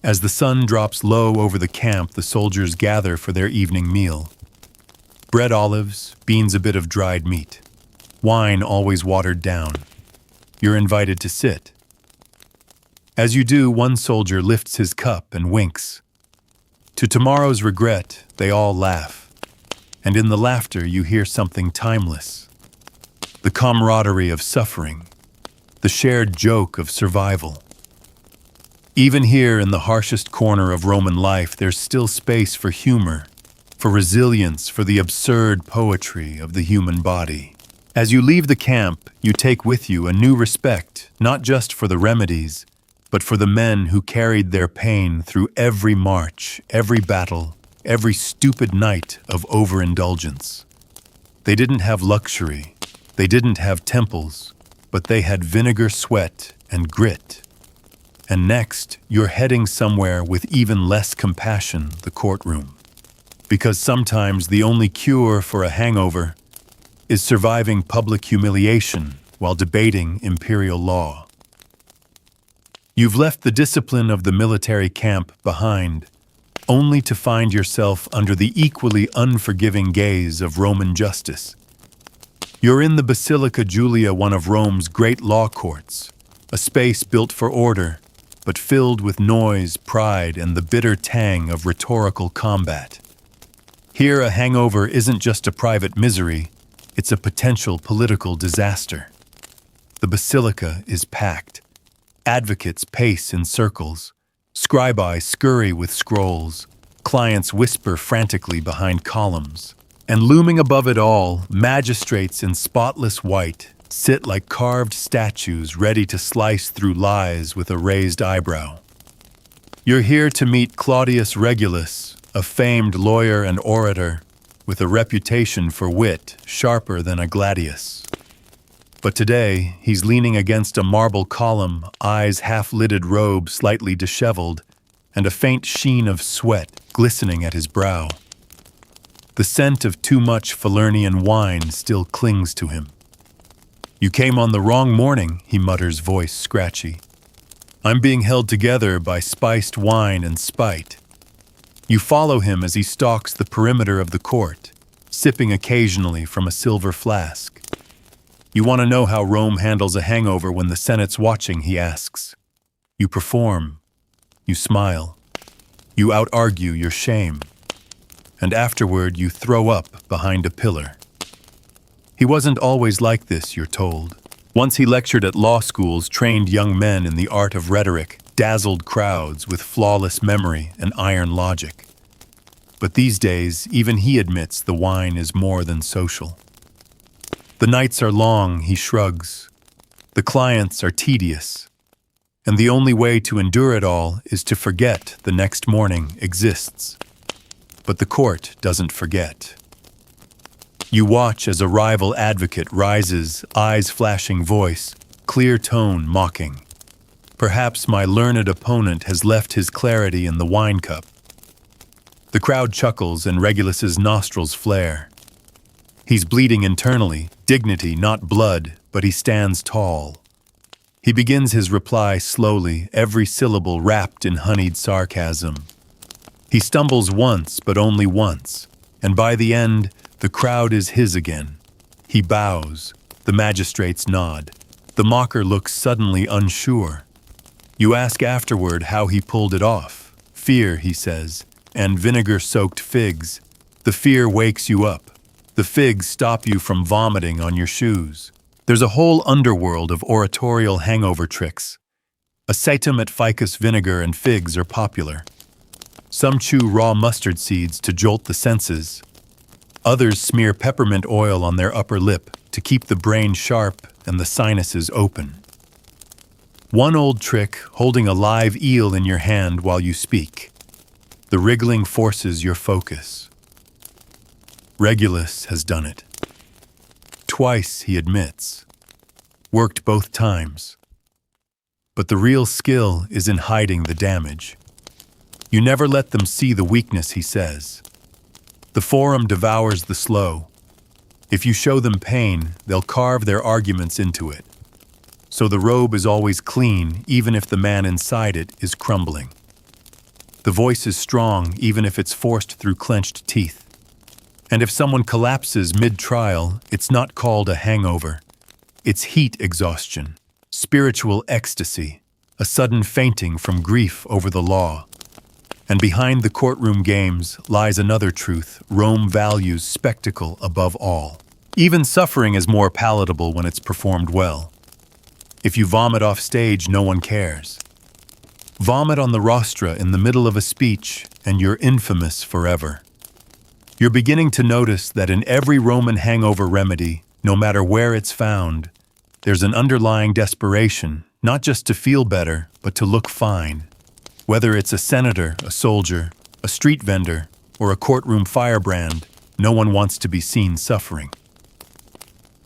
As the sun drops low over the camp, the soldiers gather for their evening meal. Bread, olives, beans, a bit of dried meat. Wine always watered down. You're invited to sit. As you do, one soldier lifts his cup and winks. To tomorrow's regret, they all laugh. And in the laughter, you hear something timeless. The camaraderie of suffering. The shared joke of survival. Even here in the harshest corner of Roman life, there's still space for humor, for resilience, for the absurd poetry of the human body. As you leave the camp, you take with you a new respect, not just for the remedies, but for the men who carried their pain through every march, every battle, every stupid night of overindulgence. They didn't have luxury, they didn't have temples, but they had vinegar, sweat, and grit. And next, you're heading somewhere with even less compassion, the courtroom. Because sometimes the only cure for a hangover is surviving public humiliation while debating imperial law. You've left the discipline of the military camp behind, only to find yourself under the equally unforgiving gaze of Roman justice. You're in the Basilica Julia, one of Rome's great law courts, a space built for order, but filled with noise, pride, and the bitter tang of rhetorical combat. Here, a hangover isn't just a private misery, it's a potential political disaster. The basilica is packed. Advocates pace in circles. Scribi scurry with scrolls. Clients whisper frantically behind columns. And looming above it all, magistrates in spotless white sit like carved statues ready to slice through lies with a raised eyebrow. You're here to meet Claudius Regulus, a famed lawyer and orator with a reputation for wit sharper than a gladius. But today, he's leaning against a marble column, eyes half-lidded, robe slightly disheveled, and a faint sheen of sweat glistening at his brow. The scent of too much Falernian wine still clings to him. "You came on the wrong morning," he mutters, voice scratchy. "I'm being held together by spiced wine and spite." You follow him as he stalks the perimeter of the court, sipping occasionally from a silver flask. "You want to know how Rome handles a hangover when the Senate's watching?" he asks. You perform. You smile. You out-argue your shame. And afterward, you throw up behind a pillar. He wasn't always like this, you're told. Once he lectured at law schools, trained young men in the art of rhetoric, dazzled crowds with flawless memory and iron logic. But these days, even he admits the wine is more than social. The nights are long, he shrugs. The clients are tedious. And the only way to endure it all is to forget the next morning exists. But the court doesn't forget. You watch as a rival advocate rises, eyes flashing, voice, clear tone mocking. Perhaps my learned opponent has left his clarity in the wine cup. The crowd chuckles and Regulus's nostrils flare. He's bleeding internally, dignity, not blood, but he stands tall. He begins his reply slowly, every syllable wrapped in honeyed sarcasm. He stumbles once, but only once, and by the end, the crowd is his again. He bows. The magistrates nod. The mocker looks suddenly unsure. You ask afterward how he pulled it off. "Fear," he says, "and vinegar-soaked figs." The fear wakes you up. The figs stop you from vomiting on your shoes. There's a whole underworld of oratorial hangover tricks. Acetum et ficus vinegar and figs are popular. Some chew raw mustard seeds to jolt the senses. Others smear peppermint oil on their upper lip to keep the brain sharp and the sinuses open. One old trick, holding a live eel in your hand while you speak. The wriggling forces your focus. Regulus has done it. Twice, he admits. Worked both times. But the real skill is in hiding the damage. You never let them see the weakness, he says. The forum devours the slow. If you show them pain, they'll carve their arguments into it. So the robe is always clean, even if the man inside it is crumbling. The voice is strong, even if it's forced through clenched teeth. And if someone collapses mid-trial, it's not called a hangover. It's heat exhaustion, spiritual ecstasy, a sudden fainting from grief over the law. And behind the courtroom games lies another truth: Rome values spectacle above all. Even suffering is more palatable when it's performed well. If you vomit off stage, no one cares. Vomit on the rostra in the middle of a speech, and you're infamous forever. You're beginning to notice that in every Roman hangover remedy, no matter where it's found, there's an underlying desperation, not just to feel better, but to look fine. Whether it's a senator, a soldier, a street vendor, or a courtroom firebrand, no one wants to be seen suffering.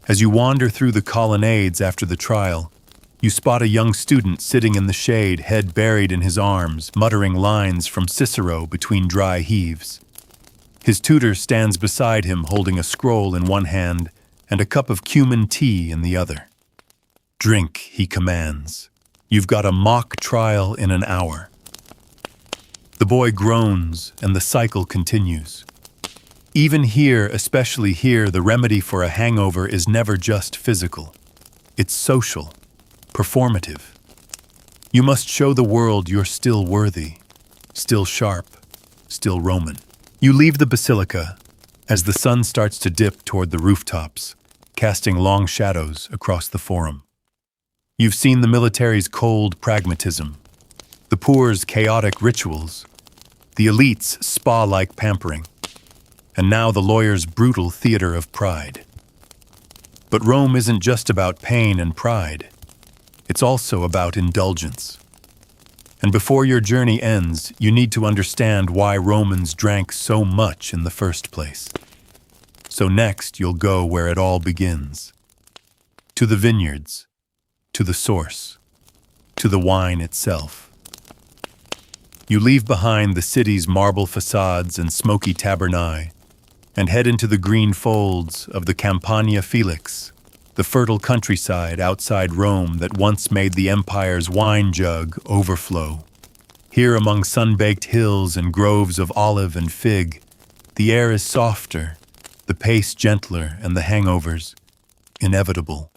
As you wander through the colonnades after the trial, you spot a young student sitting in the shade, head buried in his arms, muttering lines from Cicero between dry heaves. His tutor stands beside him, holding a scroll in one hand and a cup of cumin tea in the other. "Drink," he commands. "You've got a mock trial in an hour." The boy groans, and the cycle continues. Even here, especially here, the remedy for a hangover is never just physical. It's social, performative. You must show the world you're still worthy, still sharp, still Roman. You leave the basilica as the sun starts to dip toward the rooftops, casting long shadows across the forum. You've seen the military's cold pragmatism, the poor's chaotic rituals, the elite's spa-like pampering, and now the lawyer's brutal theater of pride. But Rome isn't just about pain and pride. It's also about indulgence. And before your journey ends, you need to understand why Romans drank so much in the first place. So next, you'll go where it all begins. To the vineyards, to the source, to the wine itself. You leave behind the city's marble facades and smoky tabernae and head into the green folds of the Campania Felix, the fertile countryside outside Rome that once made the empire's wine jug overflow. Here among sun-baked hills and groves of olive and fig, the air is softer, the pace gentler, and the hangovers inevitable.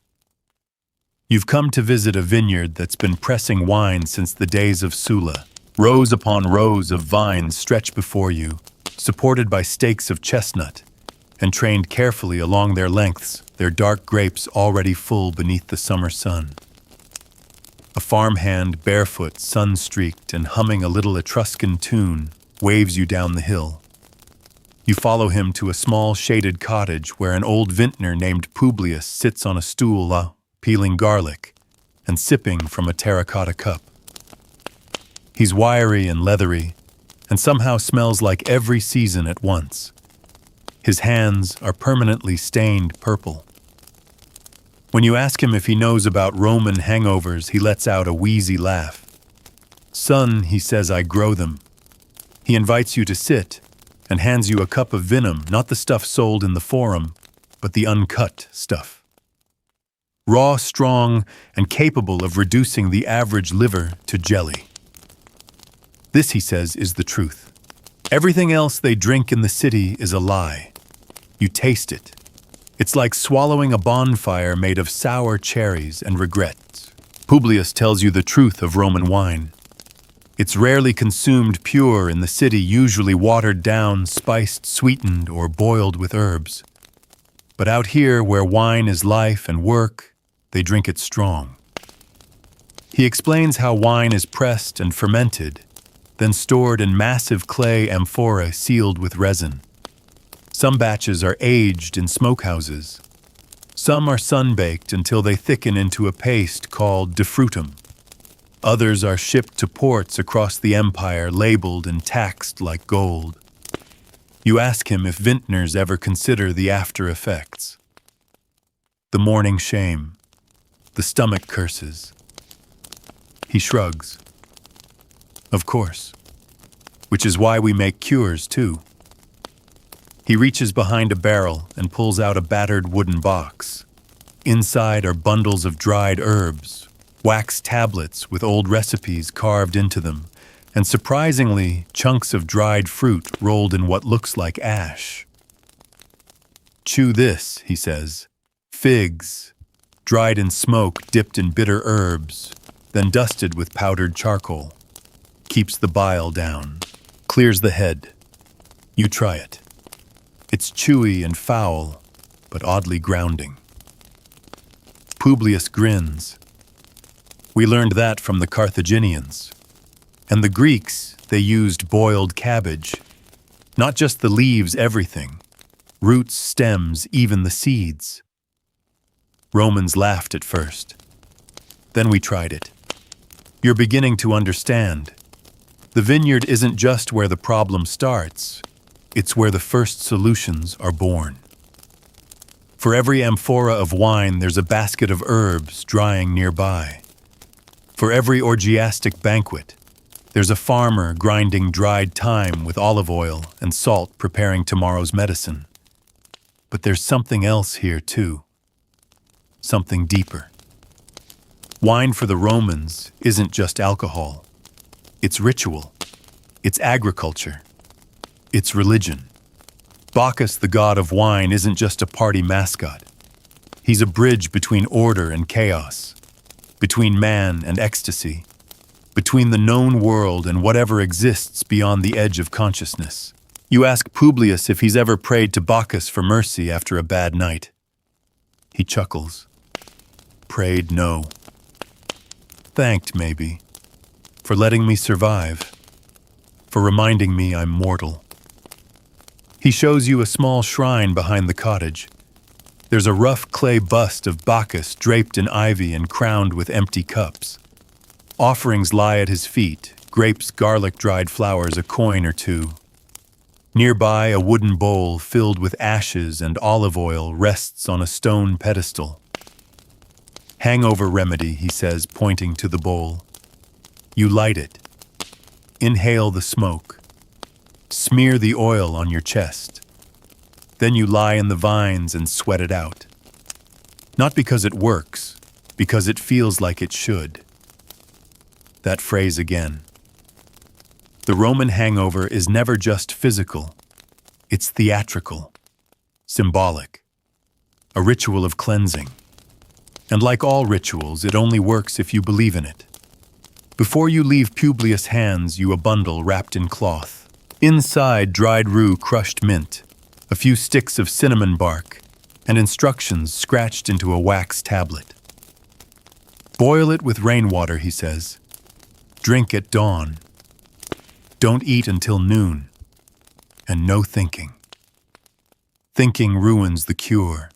You've come to visit a vineyard that's been pressing wine since the days of Sulla. Rows upon rows of vines stretch before you, supported by stakes of chestnut, and trained carefully along their lengths, their dark grapes already full beneath the summer sun. A farmhand, barefoot, sun-streaked, and humming a little Etruscan tune, waves you down the hill. You follow him to a small shaded cottage where an old vintner named Publius sits on a stool, peeling garlic and sipping from a terracotta cup. He's wiry and leathery, and somehow smells like every season at once. His hands are permanently stained purple. When you ask him if he knows about Roman hangovers, he lets out a wheezy laugh. "Son," he says, "I grow them." He invites you to sit and hands you a cup of venom, not the stuff sold in the forum, but the uncut stuff. Raw, strong, and capable of reducing the average liver to jelly. This, he says, is the truth. Everything else they drink in the city is a lie. You taste it. It's like swallowing a bonfire made of sour cherries and regrets. Publius tells you the truth of Roman wine. It's rarely consumed pure in the city, usually watered down, spiced, sweetened, or boiled with herbs. But out here, where wine is life and work, they drink it strong. He explains how wine is pressed and fermented, then stored in massive clay amphorae sealed with resin. Some batches are aged in smokehouses. Some are sun-baked until they thicken into a paste called defrutum. Others are shipped to ports across the empire, labeled and taxed like gold. You ask him if vintners ever consider the after effects. The morning shame, the stomach curses. He shrugs. Of course. Which is why we make cures, too. He reaches behind a barrel and pulls out a battered wooden box. Inside are bundles of dried herbs, wax tablets with old recipes carved into them, and surprisingly, chunks of dried fruit rolled in what looks like ash. Chew this, he says. Figs, dried in smoke dipped in bitter herbs, then dusted with powdered charcoal. Keeps the bile down, clears the head. You try it. It's chewy and foul, but oddly grounding. Publius grins. We learned that from the Carthaginians. And the Greeks, they used boiled cabbage. Not just the leaves, everything. Roots, stems, even the seeds. Romans laughed at first. Then we tried it. You're beginning to understand. The vineyard isn't just where the problem starts. It's where the first solutions are born. For every amphora of wine, there's a basket of herbs drying nearby. For every orgiastic banquet, there's a farmer grinding dried thyme with olive oil and salt preparing tomorrow's medicine. But there's something else here too. Something deeper. Wine for the Romans isn't just alcohol. It's ritual. It's agriculture. It's religion. Bacchus, the god of wine, isn't just a party mascot. He's a bridge between order and chaos, between man and ecstasy, between the known world and whatever exists beyond the edge of consciousness. You ask Publius if he's ever prayed to Bacchus for mercy after a bad night. He chuckles. Prayed, no. Thanked, maybe, for letting me survive, for reminding me I'm mortal. He shows you a small shrine behind the cottage. There's a rough clay bust of Bacchus draped in ivy and crowned with empty cups. Offerings lie at his feet, grapes, garlic, dried flowers, a coin or two. Nearby, a wooden bowl filled with ashes and olive oil rests on a stone pedestal. Hangover remedy, he says, pointing to the bowl. You light it. Inhale the smoke. Smear the oil on your chest. Then you lie in the vines and sweat it out. Not because it works, because it feels like it should. That phrase again. The Roman hangover is never just physical. It's theatrical, symbolic, a ritual of cleansing. And like all rituals, it only works if you believe in it. Before you leave Publius' hands you a bundle wrapped in cloth. Inside, dried rue, crushed mint, a few sticks of cinnamon bark, and instructions scratched into a wax tablet. Boil it with rainwater, he says. Drink at dawn. Don't eat until noon. And no thinking. Thinking ruins the cure.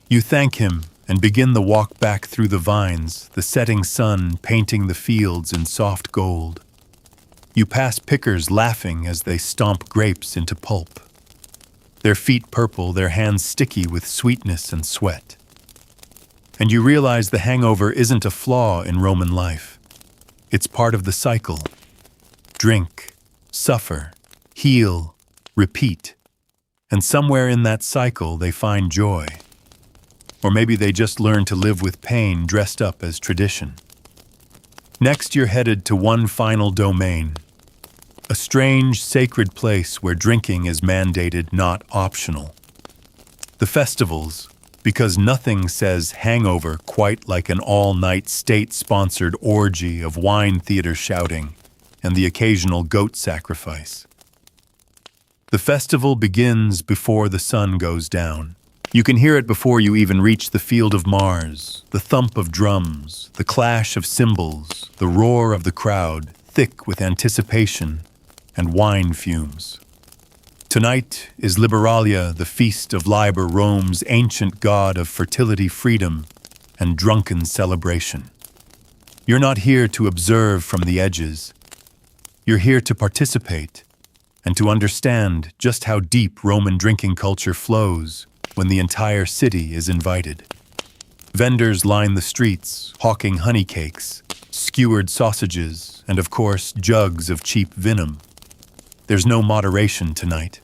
You thank him and begin the walk back through the vines, the setting sun painting the fields in soft gold. You pass pickers laughing as they stomp grapes into pulp. Their feet purple, their hands sticky with sweetness and sweat. And you realize the hangover isn't a flaw in Roman life. It's part of the cycle. Drink, suffer, heal, repeat. And somewhere in that cycle they find joy. Or maybe they just learn to live with pain dressed up as tradition. Next you're headed to one final domain. A strange, sacred place where drinking is mandated, not optional. The festivals, because nothing says hangover quite like an all-night state-sponsored orgy of wine theater shouting and the occasional goat sacrifice. The festival begins before the sun goes down. You can hear it before you even reach the field of Mars, the thump of drums, the clash of cymbals, the roar of the crowd, thick with anticipation and wine fumes. Tonight is Liberalia, the feast of Liber, Rome's ancient god of fertility, freedom, and drunken celebration. You're not here to observe from the edges. You're here to participate and to understand just how deep Roman drinking culture flows when the entire city is invited. Vendors line the streets, hawking honey cakes, skewered sausages, and of course, jugs of cheap venom. There's no moderation tonight.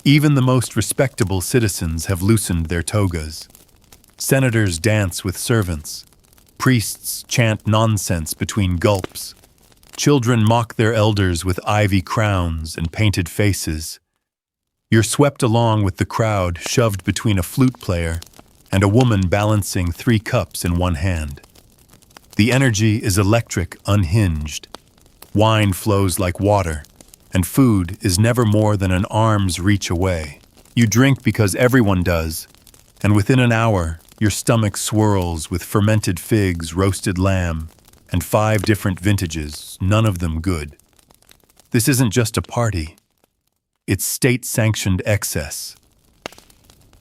Even the most respectable citizens have loosened their togas. Senators dance with servants. Priests chant nonsense between gulps. Children mock their elders with ivy crowns and painted faces. You're swept along with the crowd, shoved between a flute player and a woman balancing 3 cups in one hand. The energy is electric, unhinged. Wine flows like water, and food is never more than an arm's reach away. You drink because everyone does, and within an hour, your stomach swirls with fermented figs, roasted lamb, and 5 different vintages, none of them good. This isn't just a party. It's state-sanctioned excess.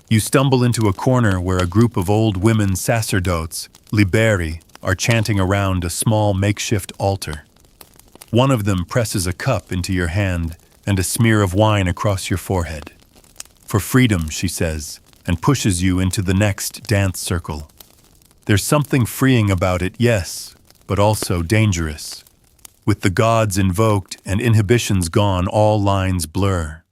You stumble into a corner where a group of old women sacerdotes, liberi, are chanting around a small makeshift altar. One of them presses a cup into your hand and a smear of wine across your forehead. For freedom, she says, and pushes you into the next dance circle. There's something freeing about it, yes, but also dangerous. With the gods invoked and inhibitions gone, all lines blur.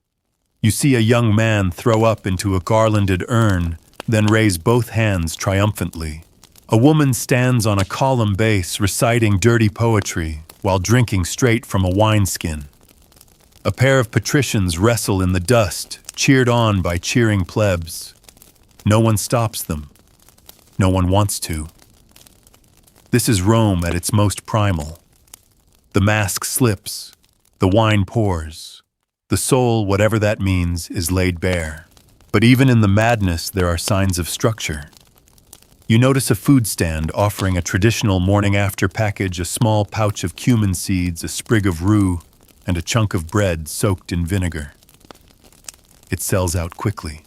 You see a young man throw up into a garlanded urn, then raise both hands triumphantly. A woman stands on a column base reciting dirty poetry while drinking straight from a wineskin. A pair of patricians wrestle in the dust, cheered on by cheering plebs. No one stops them. No one wants to. This is Rome at its most primal. The mask slips, the wine pours. The soul, whatever that means, is laid bare. But even in the madness, there are signs of structure. You notice a food stand offering a traditional morning-after package, a small pouch of cumin seeds, a sprig of rue, and a chunk of bread soaked in vinegar. It sells out quickly.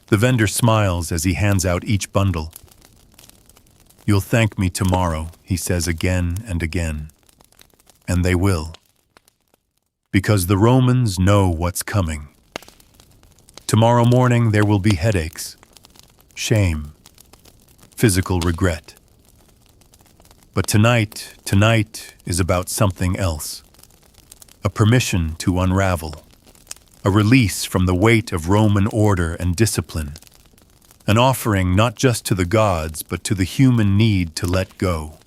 The vendor smiles as he hands out each bundle. "You'll thank me tomorrow," he says again and again. And they will. Because the Romans know what's coming. Tomorrow morning there will be headaches, shame, physical regret. But tonight is about something else. A permission to unravel. A release from the weight of Roman order and discipline. An offering not just to the gods, but to the human need to let go.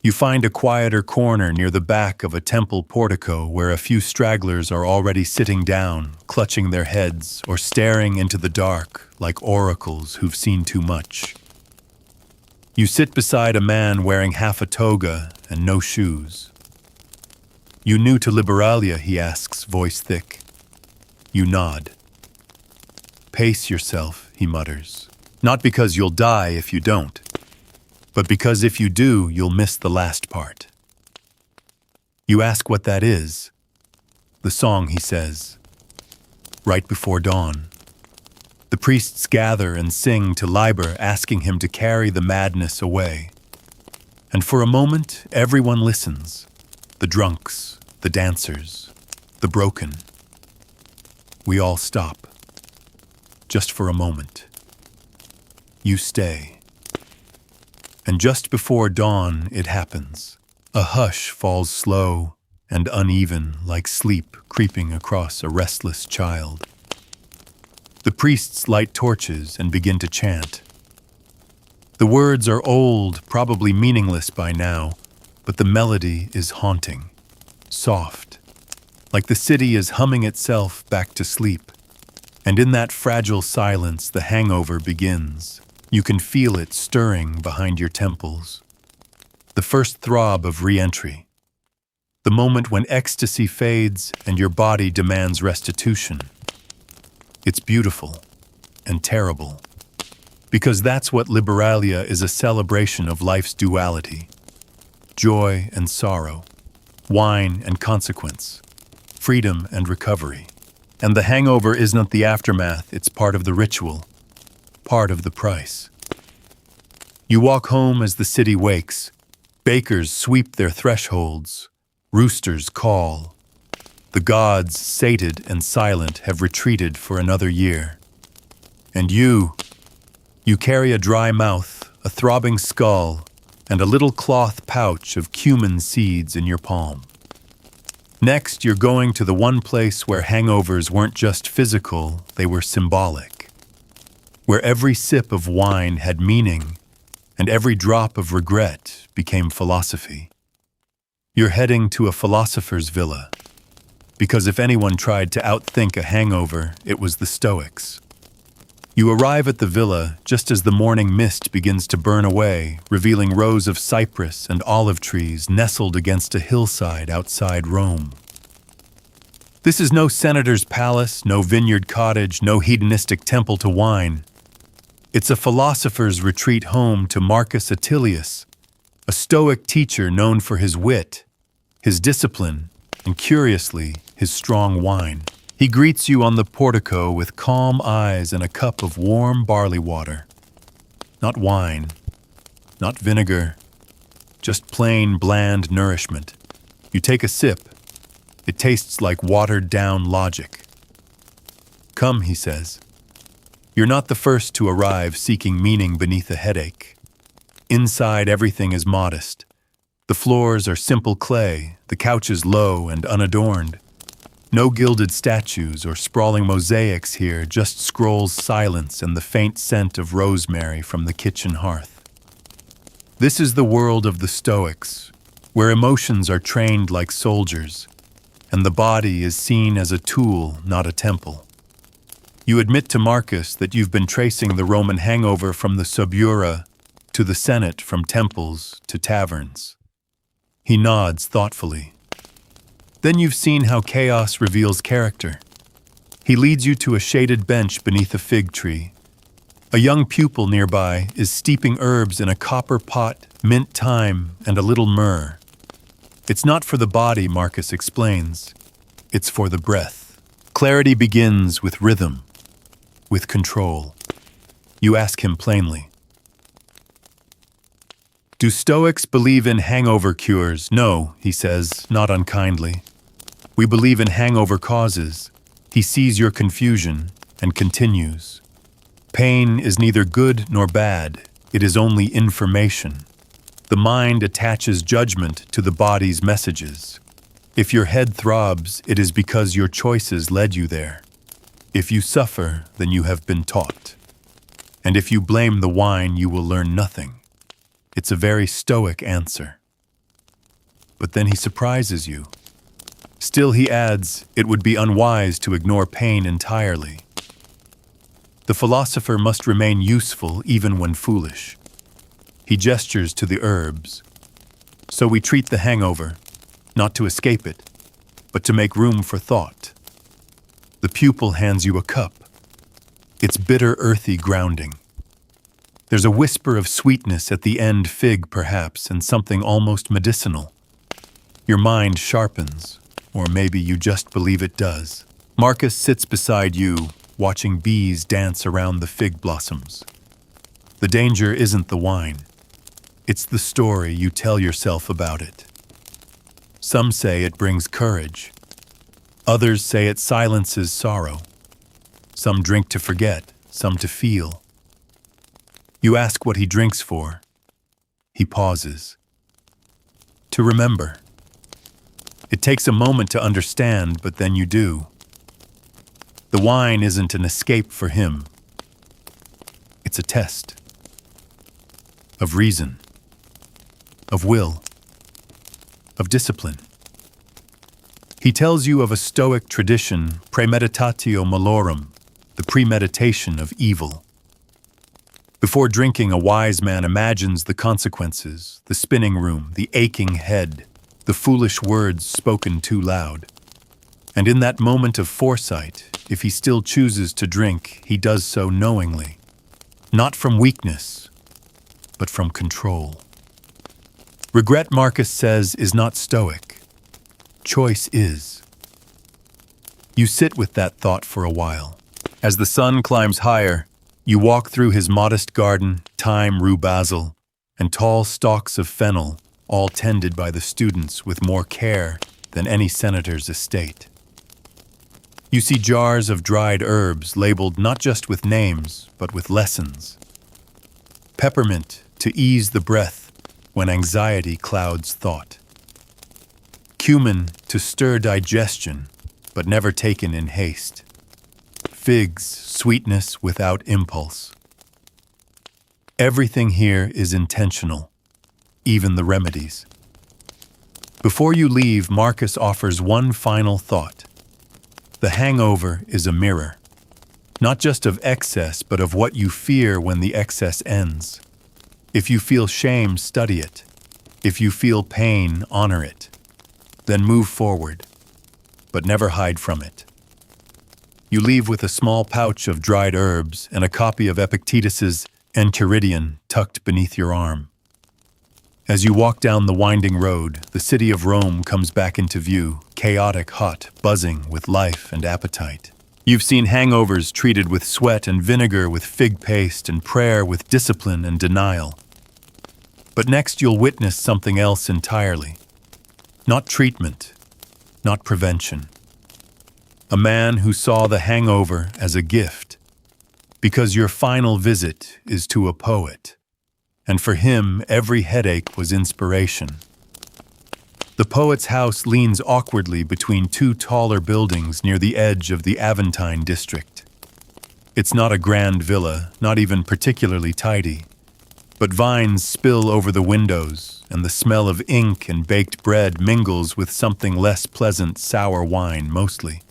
You find a quieter corner near the back of a temple portico where a few stragglers are already sitting down, clutching their heads or staring into the dark like oracles who've seen too much. You sit beside a man wearing half a toga and no shoes. "You new to Liberalia?" he asks, voice thick. You nod. "Pace yourself," he mutters. "Not because you'll die if you don't, but because if you do, you'll miss the last part." You ask what that is. "The song," he says. Right before dawn. The priests gather and sing to Liber, asking him to carry the madness away. And for a moment, everyone listens. The drunks, the dancers, the broken. We all stop. Just for a moment. You stay. And just before dawn, it happens. A hush falls slow and uneven, like sleep creeping across a restless child. The priests light torches and begin to chant. The words are old, probably meaningless by now, but the melody is haunting, soft, like the city is humming itself back to sleep. And in that fragile silence, the hangover begins. You can feel it stirring behind your temples. The first throb of re-entry. The moment when ecstasy fades and your body demands restitution. It's beautiful and terrible. Because that's what Liberalia is, a celebration of life's duality. Joy and sorrow. Wine and consequence. Freedom and recovery. And the hangover isn't the aftermath, it's part of the ritual. Part of the price. You walk home as the city wakes. Bakers sweep their thresholds. Roosters call. The gods, sated and silent, have retreated for another year. And you carry a dry mouth, a throbbing skull, and a little cloth pouch of cumin seeds in your palm. Next, you're going to the one place where hangovers weren't just physical, they were symbolic. Where every sip of wine had meaning, and every drop of regret became philosophy. You're heading to a philosopher's villa, because if anyone tried to outthink a hangover, it was the Stoics. You arrive at the villa just as the morning mist begins to burn away, revealing rows of cypress and olive trees nestled against a hillside outside Rome. This is no senator's palace, no vineyard cottage, no hedonistic temple to wine. It's a philosopher's retreat home to Marcus Attilius, a Stoic teacher known for his wit, his discipline, and curiously, his strong wine. He greets you on the portico with calm eyes and a cup of warm barley water. Not wine, not vinegar, just plain, bland nourishment. You take a sip. It tastes like watered-down logic. Come, he says. You're not the first to arrive seeking meaning beneath a headache. Inside, everything is modest. The floors are simple clay, the couches low and unadorned. No gilded statues or sprawling mosaics here, just scrolls silence and the faint scent of rosemary from the kitchen hearth. This is the world of the Stoics, where emotions are trained like soldiers, and the body is seen as a tool, not a temple. You admit to Marcus that you've been tracing the Roman hangover from the Subura to the Senate, from temples to taverns. He nods thoughtfully. Then you've seen how chaos reveals character. He leads you to a shaded bench beneath a fig tree. A young pupil nearby is steeping herbs in a copper pot, mint thyme, and a little myrrh. It's not for the body, Marcus explains. It's for the breath. Clarity begins with rhythm, with control. You ask him plainly. Do Stoics believe in hangover cures? No, he says, not unkindly. We believe in hangover causes. He sees your confusion and continues. Pain is neither good nor bad. It is only information. The mind attaches judgment to the body's messages. If your head throbs, it is because your choices led you there. If you suffer, then you have been taught. And if you blame the wine, you will learn nothing. It's a very Stoic answer. But then he surprises you. Still, he adds, it would be unwise to ignore pain entirely. The philosopher must remain useful even when foolish. He gestures to the herbs. So we treat the hangover, not to escape it, but to make room for thought. The pupil hands you a cup. It's bitter, earthy grounding. There's a whisper of sweetness at the end, fig perhaps, and something almost medicinal. Your mind sharpens, or maybe you just believe it does. Marcus sits beside you, watching bees dance around the fig blossoms. The danger isn't the wine. It's the story you tell yourself about it. Some say it brings courage. Others say it silences sorrow. Some drink to forget, some to feel. You ask what he drinks for. He pauses. To remember. It takes a moment to understand, but then you do. The wine isn't an escape for him. It's a test. Of reason. Of will. Of discipline. He tells you of a Stoic tradition, premeditatio malorum, the premeditation of evil. Before drinking, a wise man imagines the consequences, the spinning room, the aching head, the foolish words spoken too loud. And in that moment of foresight, if he still chooses to drink, he does so knowingly. Not from weakness, but from control. Regret, Marcus says, is not Stoic. Choice is. You sit with that thought for a while. As the sun climbs higher, you walk through his modest garden, thyme, rue basil, and tall stalks of fennel, all tended by the students with more care than any senator's estate. You see jars of dried herbs labeled not just with names, but with lessons. Peppermint to ease the breath, when anxiety clouds thought. Cumin to stir digestion, but never taken in haste. Figs, sweetness without impulse. Everything here is intentional, even the remedies. Before you leave, Marcus offers one final thought. The hangover is a mirror, not just of excess, but of what you fear when the excess ends. If you feel shame, study it. If you feel pain, honor it. Then move forward, but never hide from it. You leave with a small pouch of dried herbs and a copy of Epictetus's Enchiridion tucked beneath your arm. As you walk down the winding road, the city of Rome comes back into view, chaotic, hot, buzzing with life and appetite. You've seen hangovers treated with sweat and vinegar, with fig paste, and prayer with discipline and denial. But next you'll witness something else entirely. Not treatment, not prevention. A man who saw the hangover as a gift, because your final visit is to a poet, and for him every headache was inspiration. The poet's house leans awkwardly between two taller buildings near the edge of the Aventine district. It's not a grand villa, not even particularly tidy, but vines spill over the windows, and the smell of ink and baked bread mingles with something less pleasant, sour wine mostly.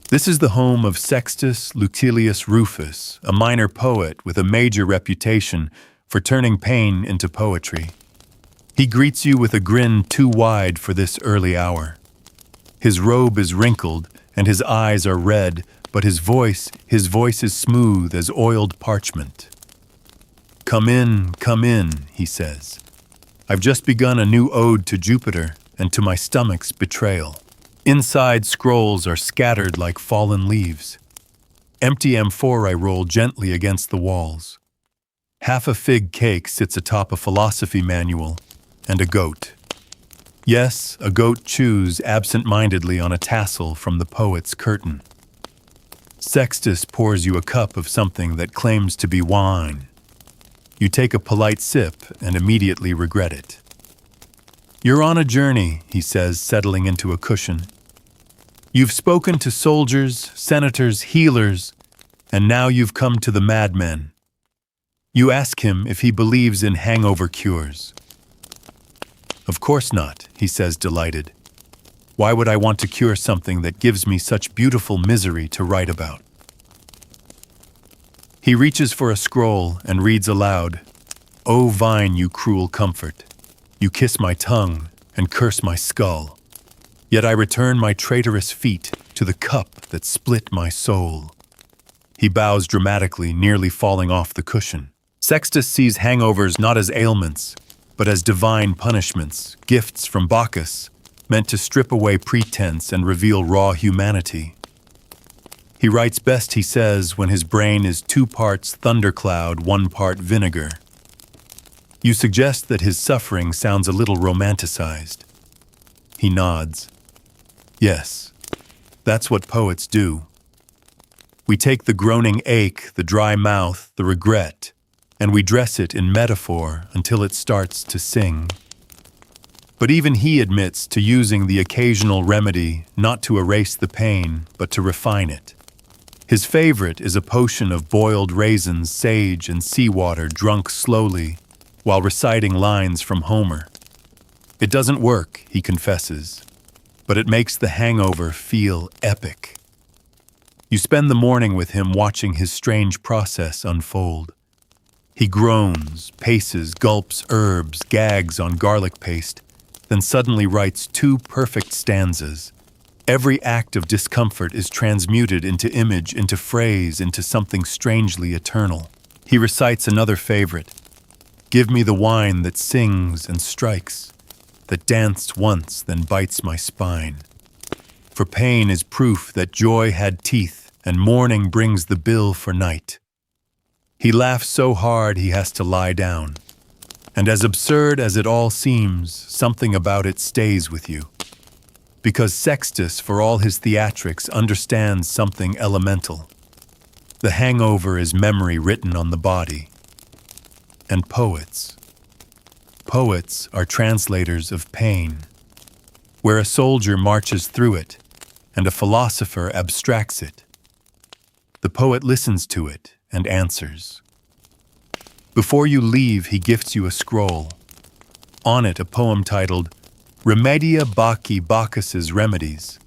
This is the home of Sextus Lucilius Rufus, a minor poet with a major reputation for turning pain into poetry. He greets you with a grin too wide for this early hour. His robe is wrinkled and his eyes are red, but his voice is smooth as oiled parchment. Come in, he says. I've just begun a new ode to Jupiter and to my stomach's betrayal. Inside scrolls are scattered like fallen leaves. Empty amphorae roll gently against the walls. Half a fig cake sits atop a philosophy manual, and a goat. Yes, a goat chews absent-mindedly on a tassel from the poet's curtain. Sextus pours you a cup of something that claims to be wine. You take a polite sip and immediately regret it. You're on a journey, he says, settling into a cushion. You've spoken to soldiers, senators, healers, and now you've come to the madmen. You ask him if he believes in hangover cures. Of course not, he says, delighted. Why would I want to cure something that gives me such beautiful misery to write about? He reaches for a scroll and reads aloud, O vine, you cruel comfort, you kiss my tongue and curse my skull. Yet I return my traitorous feet to the cup that split my soul. He bows dramatically, nearly falling off the cushion. Sextus sees hangovers not as ailments, but as divine punishments, gifts from Bacchus, meant to strip away pretense and reveal raw humanity. He writes best, he says, when his brain is 2 parts thundercloud, 1 part vinegar. You suggest that his suffering sounds a little romanticized. He nods. Yes, that's what poets do. We take the groaning ache, the dry mouth, the regret, and we dress it in metaphor until it starts to sing. But even he admits to using the occasional remedy not to erase the pain, but to refine it. His favorite is a potion of boiled raisins, sage, and seawater drunk slowly while reciting lines from Homer. It doesn't work, he confesses, but it makes the hangover feel epic. You spend the morning with him watching his strange process unfold. He groans, paces, gulps herbs, gags on garlic paste, then suddenly writes 2 perfect stanzas. Every act of discomfort is transmuted into image, into phrase, into something strangely eternal. He recites another favorite. Give me the wine that sings and strikes, that danced once, then bites my spine. For pain is proof that joy had teeth, and morning brings the bill for night. He laughs so hard he has to lie down. And as absurd as it all seems, something about it stays with you. Because Sextus, for all his theatrics, understands something elemental. The hangover is memory written on the body. And poets, Poets are translators of pain, where a soldier marches through it and a philosopher abstracts it. The poet listens to it and answers. Before you leave, he gifts you a scroll. On it, a poem titled Remedia Bacchi Bacchus's Remedies.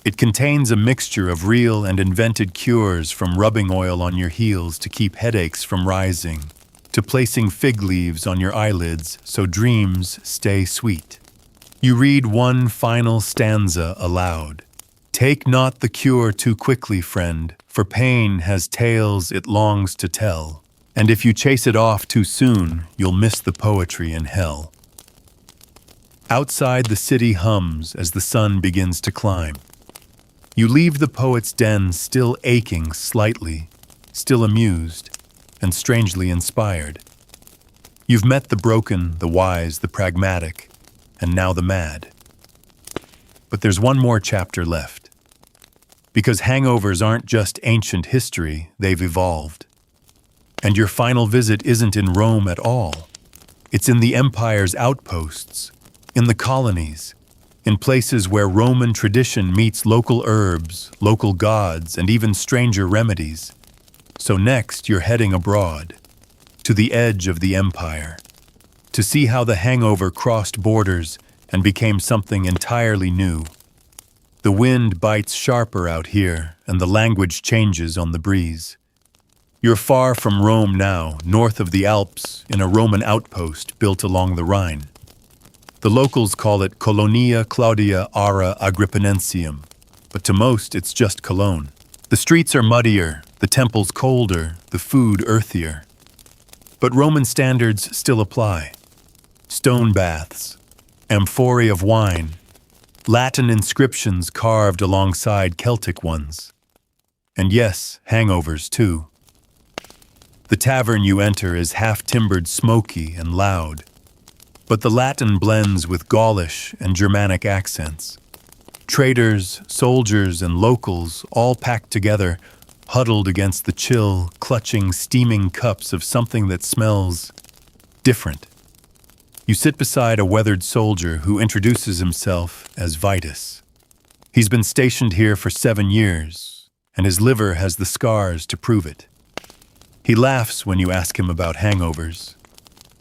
It contains a mixture of real and invented cures, from rubbing oil on your heels to keep headaches from rising, to placing fig leaves on your eyelids so dreams stay sweet. You read one final stanza aloud. Take not the cure too quickly, friend, for pain has tales it longs to tell, and if you chase it off too soon, you'll miss the poetry in hell. Outside, the city hums as the sun begins to climb. You leave the poet's den still aching slightly, still amused, and strangely inspired. You've met the broken, the wise, the pragmatic, and now the mad. But there's one more chapter left. Because hangovers aren't just ancient history, they've evolved. And your final visit isn't in Rome at all. It's in the empire's outposts, in the colonies, in places where Roman tradition meets local herbs, local gods, and even stranger remedies. So next, you're heading abroad, to the edge of the empire, to see how the hangover crossed borders and became something entirely new. The wind bites sharper out here, and the language changes on the breeze. You're far from Rome now, north of the Alps, in a Roman outpost built along the Rhine. The locals call it Colonia Claudia Ara Agrippinensium, but to most it's just Cologne. The streets are muddier, the temples colder, the food earthier. But Roman standards still apply. Stone baths, amphorae of wine, Latin inscriptions carved alongside Celtic ones. And yes, hangovers too. The tavern you enter is half-timbered, smoky, and loud. But the Latin blends with Gaulish and Germanic accents. Traders, soldiers, and locals all packed together, huddled against the chill, clutching, steaming cups of something that smells different. You sit beside a weathered soldier who introduces himself as Vitus. He's been stationed here for 7 years, and his liver has the scars to prove it. He laughs when you ask him about hangovers.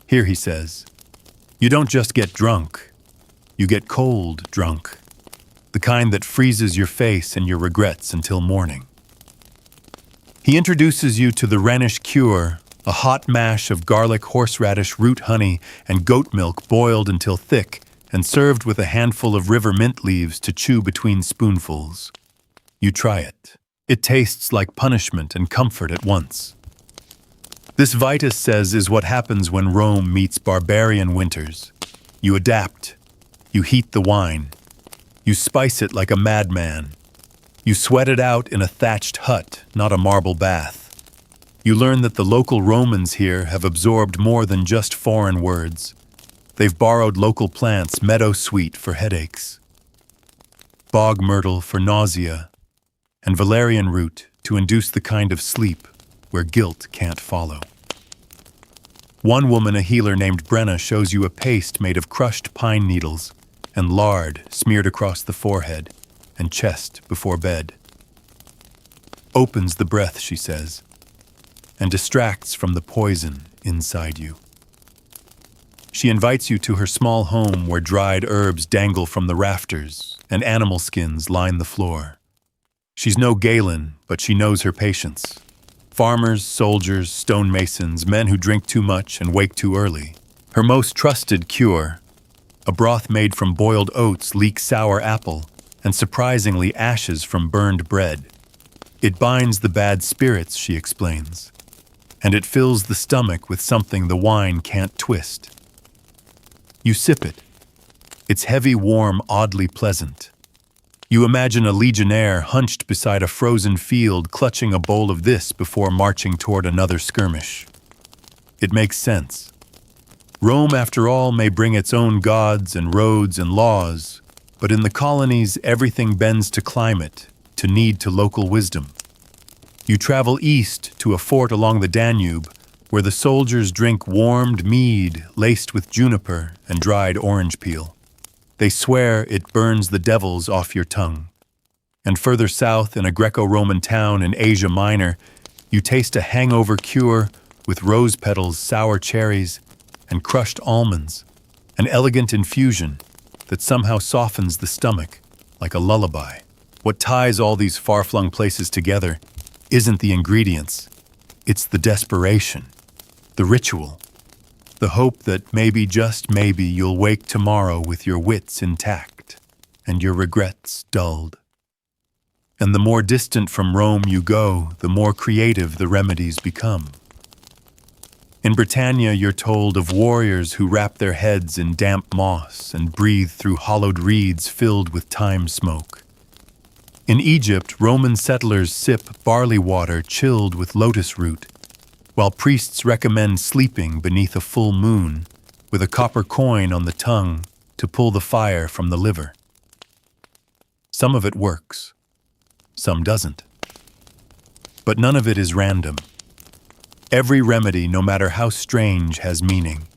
Here, he says, you don't just get drunk, you get cold drunk, the kind that freezes your face and your regrets until morning. He introduces you to the Rhenish cure, a hot mash of garlic, horseradish, root honey, and goat milk boiled until thick and served with a handful of river mint leaves to chew between spoonfuls. You try it. It tastes like punishment and comfort at once. This, Vitus says, is what happens when Rome meets barbarian winters. You adapt. You heat the wine. You spice it like a madman. You sweat it out in a thatched hut, not a marble bath. You learn that the local Romans here have absorbed more than just foreign words. They've borrowed local plants, meadow sweet for headaches, bog myrtle for nausea, and valerian root to induce the kind of sleep where guilt can't follow. One woman, a healer named Brenna, shows you a paste made of crushed pine needles and lard smeared across the forehead and chest before bed. Opens the breath, she says, and distracts from the poison inside you. She invites you to her small home where dried herbs dangle from the rafters and animal skins line the floor. She's no Galen, but she knows her patients. Farmers, soldiers, stonemasons, men who drink too much and wake too early. Her most trusted cure, a broth made from boiled oats, leek sour apple, and surprisingly ashes from burned bread. It binds the bad spirits, she explains, and it fills the stomach with something the wine can't twist. You sip it. It's heavy, warm, oddly pleasant. You imagine a legionnaire hunched beside a frozen field clutching a bowl of this before marching toward another skirmish. It makes sense. Rome, after all, may bring its own gods and roads and laws, but in the colonies everything bends to climate, to need, to local wisdom. You travel east to a fort along the Danube, where the soldiers drink warmed mead laced with juniper and dried orange peel. They swear it burns the devils off your tongue. And further south, in a Greco-Roman town in Asia Minor, you taste a hangover cure with rose petals, sour cherries, and crushed almonds, an elegant infusion that somehow softens the stomach like a lullaby. What ties all these far-flung places together isn't the ingredients, it's the desperation, the ritual, the hope that maybe, just maybe, you'll wake tomorrow with your wits intact and your regrets dulled. And the more distant from Rome you go, the more creative the remedies become. In Britannia, you're told of warriors who wrap their heads in damp moss and breathe through hollowed reeds filled with thyme smoke. In Egypt, Roman settlers sip barley water chilled with lotus root, while priests recommend sleeping beneath a full moon with a copper coin on the tongue to pull the fire from the liver. Some of it works. Some doesn't. But none of it is random. Every remedy, no matter how strange, has meaning.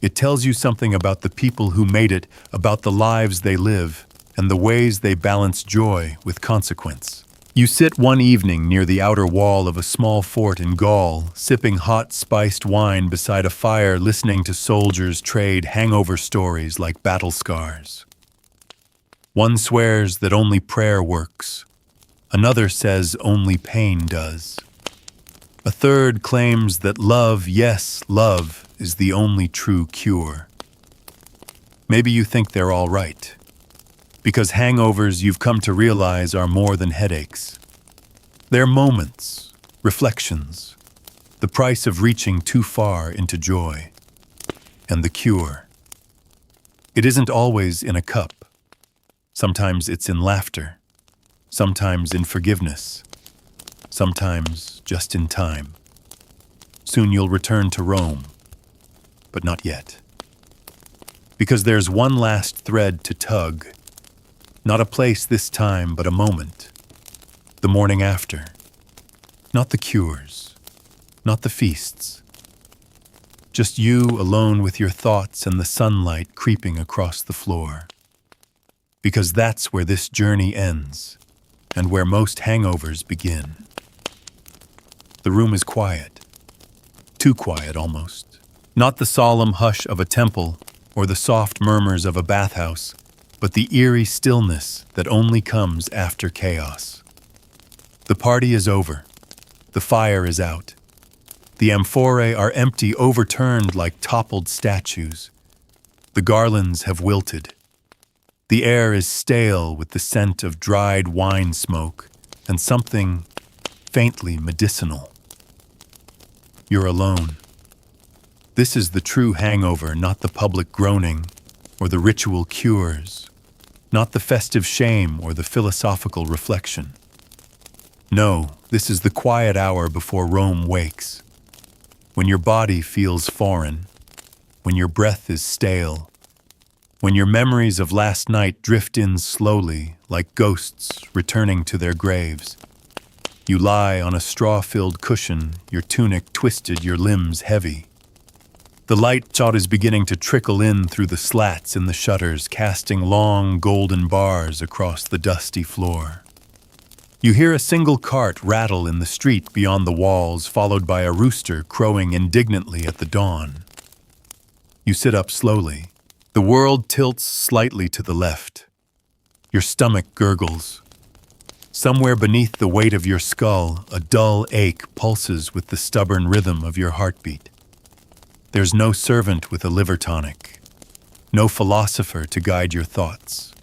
It tells you something about the people who made it, about the lives they live, and the ways they balance joy with consequence. You sit one evening near the outer wall of a small fort in Gaul, sipping hot, spiced wine beside a fire, listening to soldiers trade hangover stories like battle scars. One swears that only prayer works. Another says only pain does. A third claims that love, yes, love, is the only true cure. Maybe you think they're all right, because hangovers, you've come to realize, are more than headaches. They're moments, reflections, the price of reaching too far into joy. And the cure. It isn't always in a cup. Sometimes it's in laughter. Sometimes in forgiveness, sometimes just in time. Soon you'll return to Rome, but not yet. Because there's one last thread to tug, not a place this time, but a moment. The morning after. Not the cures, not the feasts. Just you alone with your thoughts and the sunlight creeping across the floor. Because that's where this journey ends. And where most hangovers begin. The room is quiet. Too quiet, almost. Not the solemn hush of a temple or the soft murmurs of a bathhouse, but the eerie stillness that only comes after chaos. The party is over. The fire is out. The amphorae are empty, overturned like toppled statues. The garlands have wilted. The air is stale with the scent of dried wine smoke and something faintly medicinal. You're alone. This is the true hangover, not the public groaning or the ritual cures, not the festive shame or the philosophical reflection. No, this is the quiet hour before Rome wakes, when your body feels foreign, when your breath is stale, when your memories of last night drift in slowly, like ghosts returning to their graves. You lie on a straw-filled cushion, your tunic twisted, your limbs heavy. The light shot is beginning to trickle in through the slats in the shutters, casting long golden bars across the dusty floor. You hear a single cart rattle in the street beyond the walls, followed by a rooster crowing indignantly at the dawn. You sit up slowly. The world tilts slightly to the left. Your stomach gurgles. Somewhere beneath the weight of your skull, a dull ache pulses with the stubborn rhythm of your heartbeat. There's no servant with a liver tonic, no philosopher to guide your thoughts,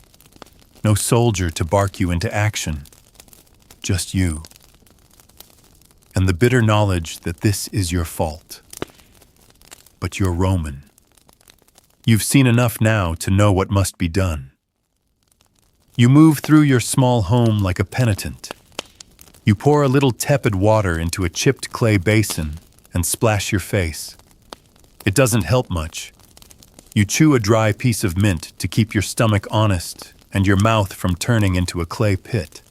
no soldier to bark you into action, just you. And the bitter knowledge that this is your fault. But you're Roman. You've seen enough now to know what must be done. You move through your small home like a penitent. You pour a little tepid water into a chipped clay basin and splash your face. It doesn't help much. You chew a dry piece of mint to keep your stomach honest and your mouth from turning into a clay pit.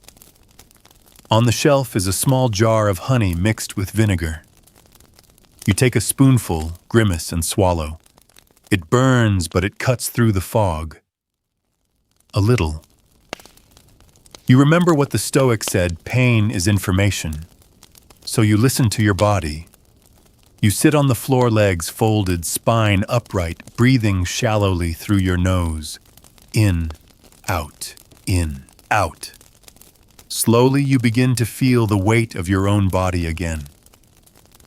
On the shelf is a small jar of honey mixed with vinegar. You take a spoonful, grimace, and swallow. It burns, but it cuts through the fog. A little. You remember what the Stoic said, pain is information. So you listen to your body. You sit on the floor, legs folded, spine upright, breathing shallowly through your nose. In, out, in, out. Slowly you begin to feel the weight of your own body again.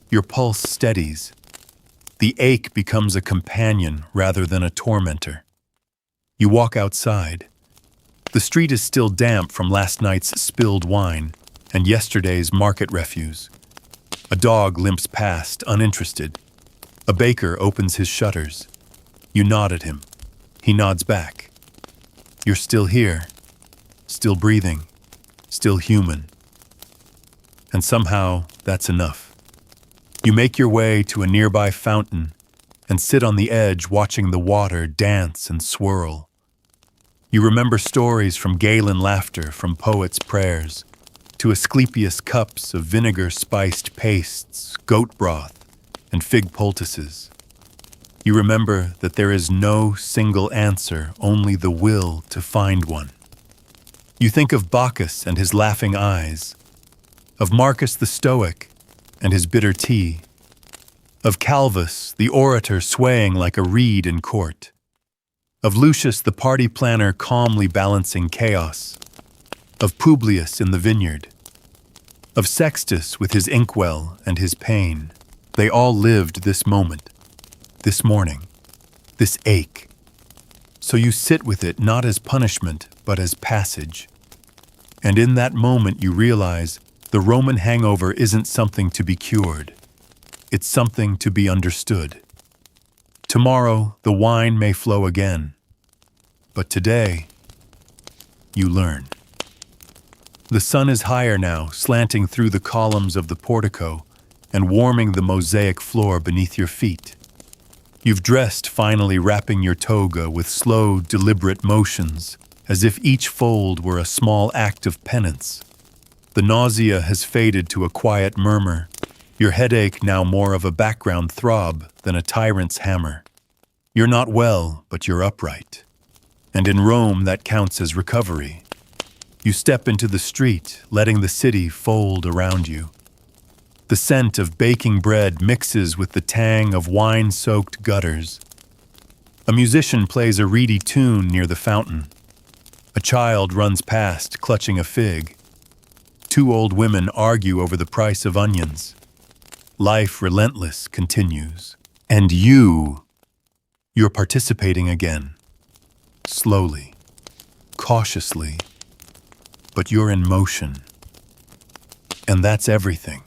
Your pulse steadies. The ache becomes a companion rather than a tormentor. You walk outside. The street is still damp from last night's spilled wine and yesterday's market refuse. A dog limps past, uninterested. A baker opens his shutters. You nod at him. He nods back. You're still here, still breathing, still human. And somehow, that's enough. You make your way to a nearby fountain and sit on the edge watching the water dance and swirl. You remember stories from Galen laughter, from poets' prayers, to Asclepius cups of vinegar-spiced pastes, goat broth, and fig poultices. You remember that there is no single answer, only the will to find one. You think of Bacchus and his laughing eyes, of Marcus the Stoic and his bitter tea, of Calvus, the orator swaying like a reed in court, of Lucius the party planner calmly balancing chaos, of Publius in the vineyard, of Sextus with his inkwell and his pain. They all lived this moment, this morning, this ache. So you sit with it not as punishment, but as passage. And in that moment you realize the Roman hangover isn't something to be cured. It's something to be understood. Tomorrow the wine may flow again, but today you learn. The sun is higher now, slanting through the columns of the portico and warming the mosaic floor beneath your feet. You've dressed, finally wrapping your toga with slow, deliberate motions, as if each fold were a small act of penance. The nausea has faded to a quiet murmur, your headache now more of a background throb than a tyrant's hammer. You're not well, but you're upright. And in Rome, that counts as recovery. You step into the street, letting the city fold around you. The scent of baking bread mixes with the tang of wine-soaked gutters. A musician plays a reedy tune near the fountain. A child runs past, clutching a fig. Two old women argue over the price of onions. Life relentless continues. And you're participating again. Slowly, cautiously, but you're in motion. And that's everything.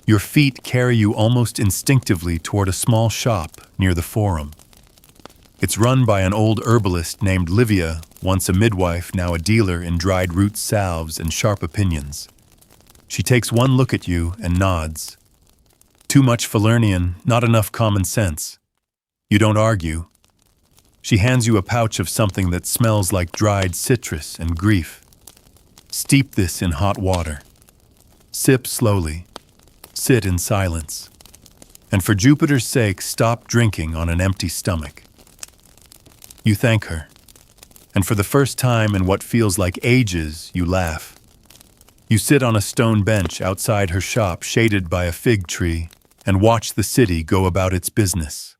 Your feet carry you almost instinctively toward a small shop near the Forum. It's run by an old herbalist named Livia, once a midwife, now a dealer in dried root salves and sharp opinions. She takes one look at you and nods. Too much Falernian, not enough common sense. You don't argue. She hands you a pouch of something that smells like dried citrus and grief. Steep this in hot water. Sip slowly. Sit in silence. And for Jupiter's sake, stop drinking on an empty stomach. You thank her. And for the first time in what feels like ages, you laugh. You sit on a stone bench outside her shop, shaded by a fig tree, and watch the city go about its business.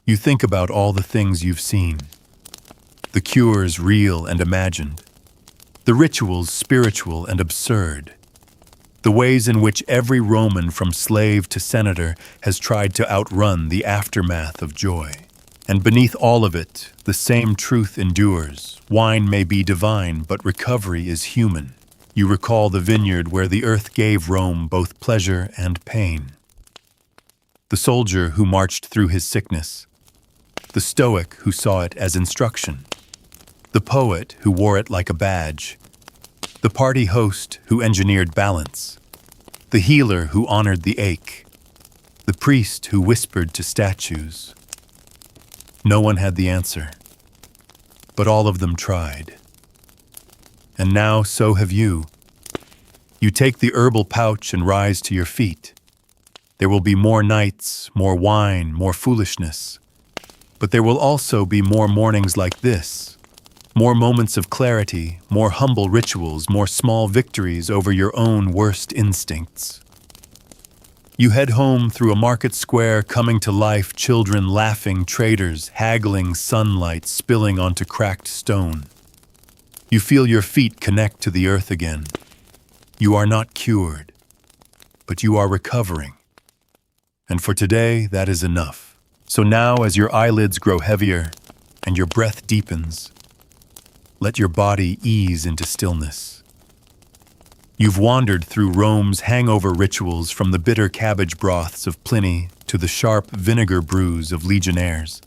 You think about all the things you've seen. The cures real and imagined. The rituals spiritual and absurd. The ways in which every Roman from slave to senator has tried to outrun the aftermath of joy. And beneath all of it, the same truth endures. Wine may be divine, but recovery is human. You recall the vineyard where the earth gave Rome both pleasure and pain. The soldier who marched through his sickness. The Stoic who saw it as instruction. The poet who wore it like a badge. The party host who engineered balance. The healer who honored the ache. The priest who whispered to statues. No one had the answer, but all of them tried. And now so have you. You take the herbal pouch and rise to your feet. There will be more nights, more wine, more foolishness. But there will also be more mornings like this. More moments of clarity, more humble rituals, more small victories over your own worst instincts. You head home through a market square, coming to life, children laughing, traders haggling, sunlight spilling onto cracked stone. You feel your feet connect to the earth again. You are not cured, but you are recovering. And for today, that is enough. So now, as your eyelids grow heavier and your breath deepens, let your body ease into stillness. You've wandered through Rome's hangover rituals, from the bitter cabbage broths of Pliny to the sharp vinegar brews of legionnaires.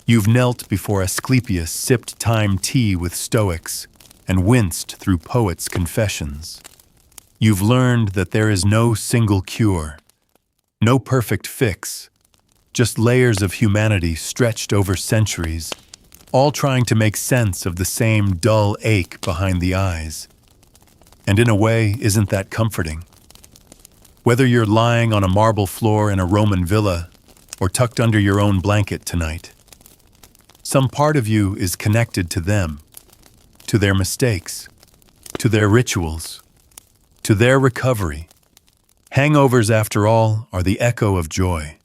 You've knelt before Asclepius, sipped time tea with Stoics, and winced through poets' confessions. You've learned that there is no single cure, no perfect fix, just layers of humanity stretched over centuries, all trying to make sense of the same dull ache behind the eyes. And in a way, isn't that comforting? Whether you're lying on a marble floor in a Roman villa or tucked under your own blanket tonight, some part of you is connected to them, to their mistakes, to their rituals, to their recovery. Hangovers, after all, are the echo of joy.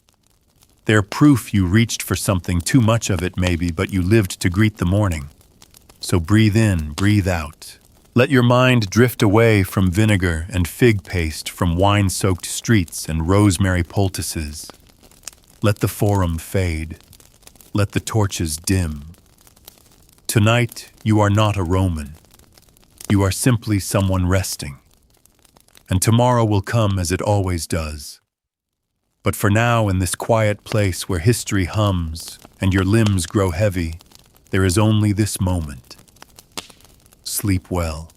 They're proof you reached for something, too much of it maybe, but you lived to greet the morning. So breathe in, breathe out. Let your mind drift away from vinegar and fig paste, from wine-soaked streets and rosemary poultices. Let the forum fade. Let the torches dim. Tonight, you are not a Roman. You are simply someone resting. And tomorrow will come as it always does. But for now, in this quiet place where history hums and your limbs grow heavy, there is only this moment. Sleep well.